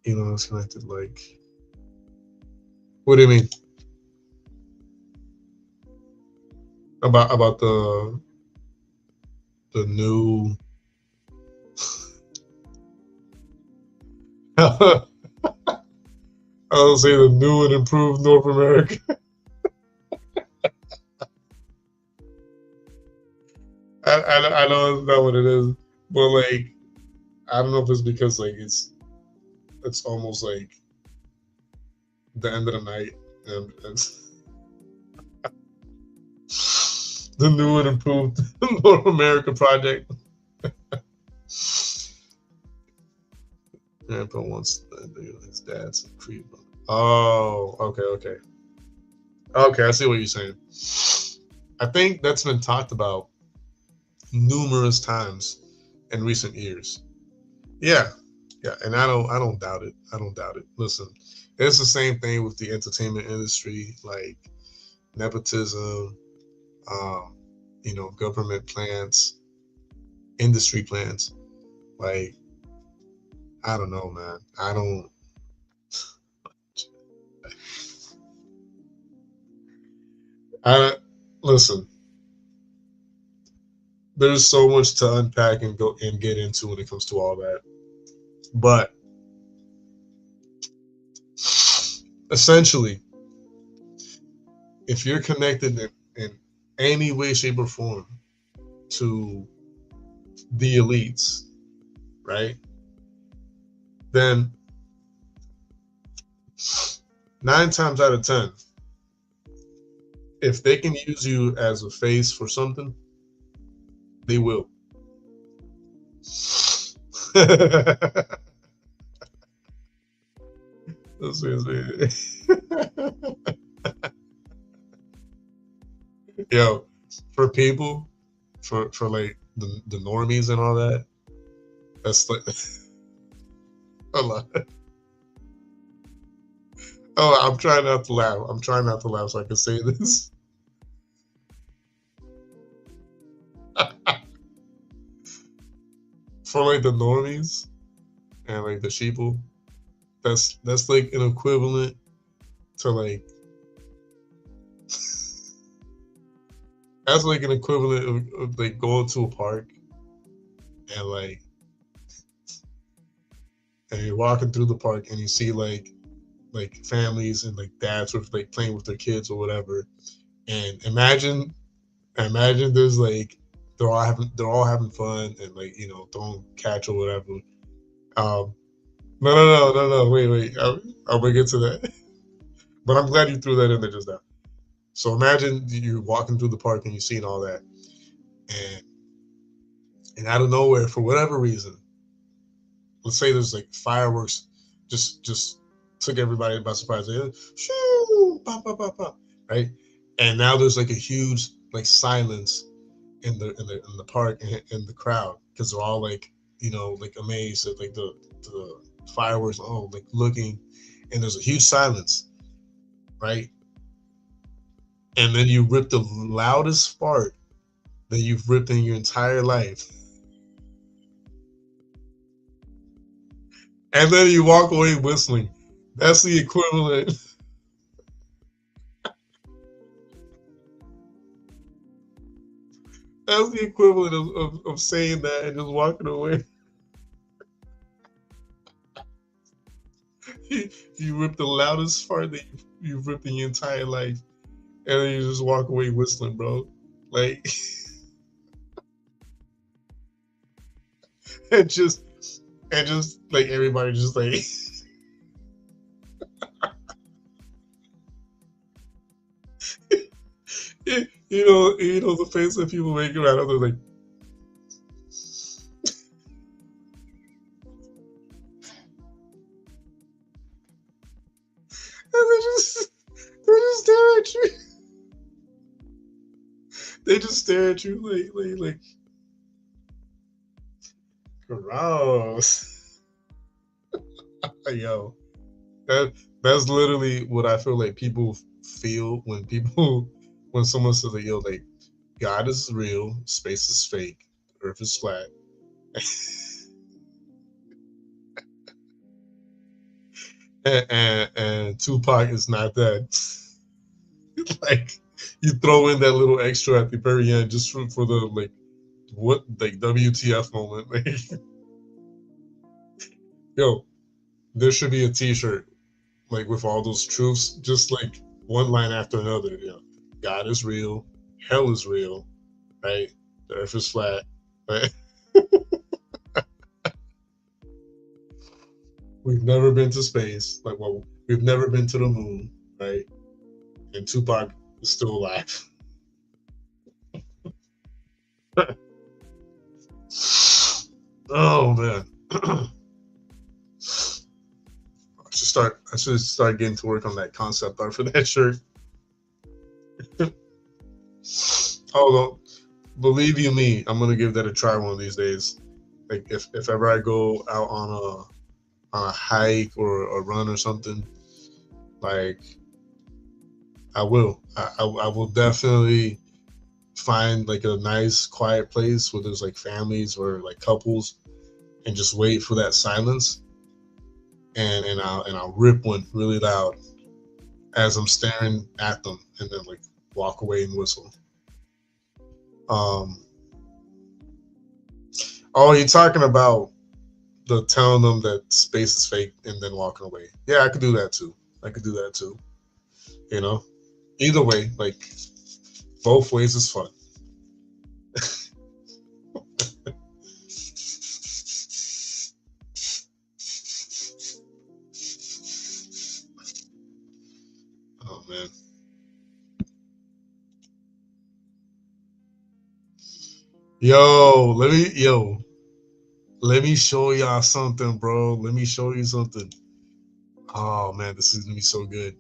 Speaker 1: Elon is connected. Like, what do you mean about the new? I would say the new and improved North America. I know it's not what it is, but like, I don't know if it's because like it's almost like the end of the night, and it's the new and improved North America project. Grandpa wants his dad's creep. Oh, okay. I see what you're saying. I think that's been talked about numerous times in recent years. Yeah, and I don't doubt it. Listen, it's the same thing with the entertainment industry, like nepotism, government plans, industry plans. Like, I don't know, man. Listen. There's so much to unpack and go and get into when it comes to all that. But essentially, if you're connected in any way, shape, or form to the elites, right, then 9 times out of 10, if they can use you as a face for something, they will. Yo, for people, for like the normies and all that, that's like a lot. Oh, I'm trying not to laugh so I can say this. For like the normies and like the sheeple, that's like an equivalent to like that's like an equivalent of like going to a park and you're walking through the park and you see like families and like dads with like playing with their kids or whatever, and imagine there's like they're all having fun and like throwing catch or whatever. No, wait, I'll get to that. But I'm glad you threw that in there just now. So imagine you're walking through the park and you're seeing all that, and out of nowhere, for whatever reason, let's say there's like fireworks, just took everybody by surprise. Shoo, pop, pop, pop, pop, right? And now there's like a huge like silence in the park and in the crowd, because they're all like like amazed at like the fireworks, like looking, and there's a huge silence, right? And then you rip the loudest fart that you've ripped in your entire life, and then you walk away whistling. That's the equivalent. the equivalent of saying that and just walking away. You rip the loudest fart that you've ripped in your entire life, and then you just walk away whistling, bro. Like, and just like everybody just like. You know the face that people make around others, like, and they just stare at you. They just stare at you like gross. Yo, that's literally what I feel like people feel when someone says like, yo, like, God is real, space is fake, Earth is flat. and Tupac is not that. Like, you throw in that little extra at the very end just for the like WTF moment. Like, yo, there should be a T-shirt like with all those truths, just like one line after another. You know, God is real, hell is real, right? The Earth is flat, right? We've never been to space, like, well, we've never been to the moon, right? And Tupac is still alive. Oh man. I should start getting to work on that concept art for that shirt. Although, believe you me, I'm gonna give that a try one of these days. Like, if ever I go out on a hike or a run or something, like, I will definitely find like a nice quiet place where there's like families or like couples, and just wait for that silence, and I'll rip one really loud as I'm staring at them, and then like walk away and whistle. Oh, you're talking about telling them that space is fake and then walking away. Yeah, I could do that too. You know, either way, like, both ways is fun. Oh man. Let me show y'all something, bro. Let me show you something. Oh man, this is gonna be so good.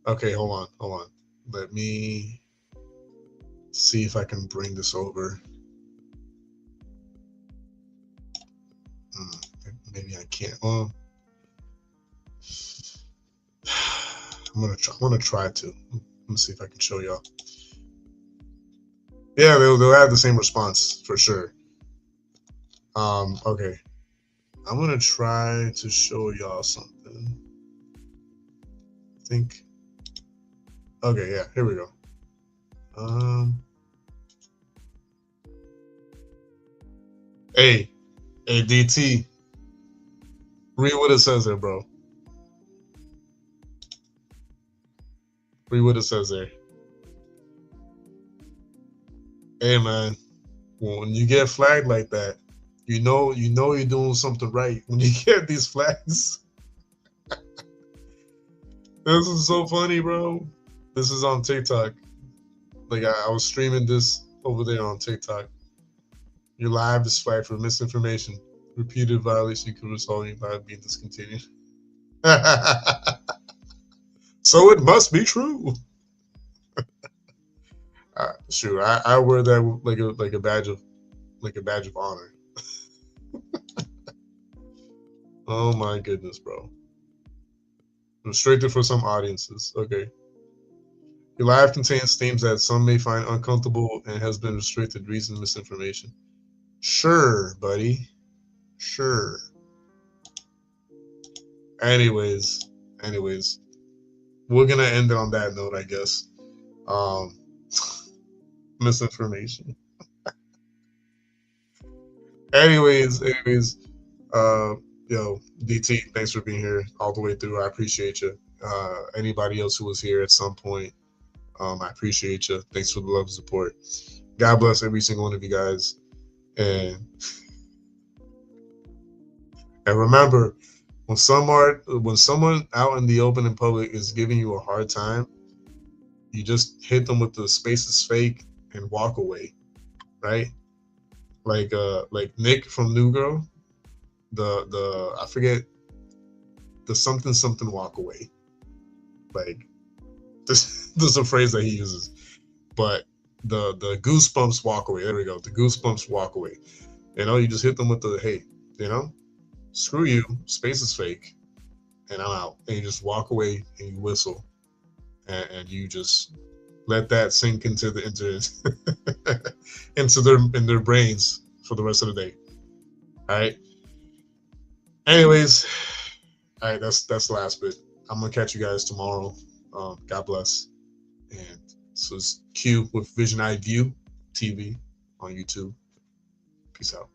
Speaker 1: Okay, hold on. Let me see if I can bring this over. Maybe I can't. I'm gonna try to. Let me see if I can show y'all. Yeah, they'll have the same response for sure. Okay. I'm gonna try to show y'all something. I think. Okay, yeah, here we go. Hey, DT. Read what it says there, bro. Read what it says there. Hey man, when you get flagged like that, you know you're doing something right when you get these flags. This is so funny, bro. This is on TikTok. Like, I was streaming this over there on TikTok. Your live is flagged for misinformation. Repeated violation could result in your live being discontinued. So it must be true. Sure, I wear that like a badge of honor. Oh my goodness, bro. Restricted for some audiences. Okay. Your live contains themes that some may find uncomfortable and has been restricted. Reason misinformation. Sure, buddy. Sure. Anyways, we're gonna end it on that note, I guess. Misinformation. anyways, yo, DT, thanks for being here all the way through. I appreciate you. Anybody else who was here at some point, I appreciate you. Thanks for the love and support. God bless every single one of you guys. And remember, when someone out in the open in public is giving you a hard time, you just hit them with the space is fake and walk away, right? Like Nick from New Girl, the I forget the something walk away. Like this is a phrase that he uses, but the goosebumps walk away. There we go. The goosebumps walk away. You know, you just hit them with the hey, you know, screw you, space is fake, and I'm out. And you just walk away and you whistle, and you just let that sink into their brains for the rest of the day. All right. Anyways, all right. That's the last bit. I'm gonna catch you guys tomorrow. God bless. And so it's Q with Vision Eye View TV on YouTube. Peace out.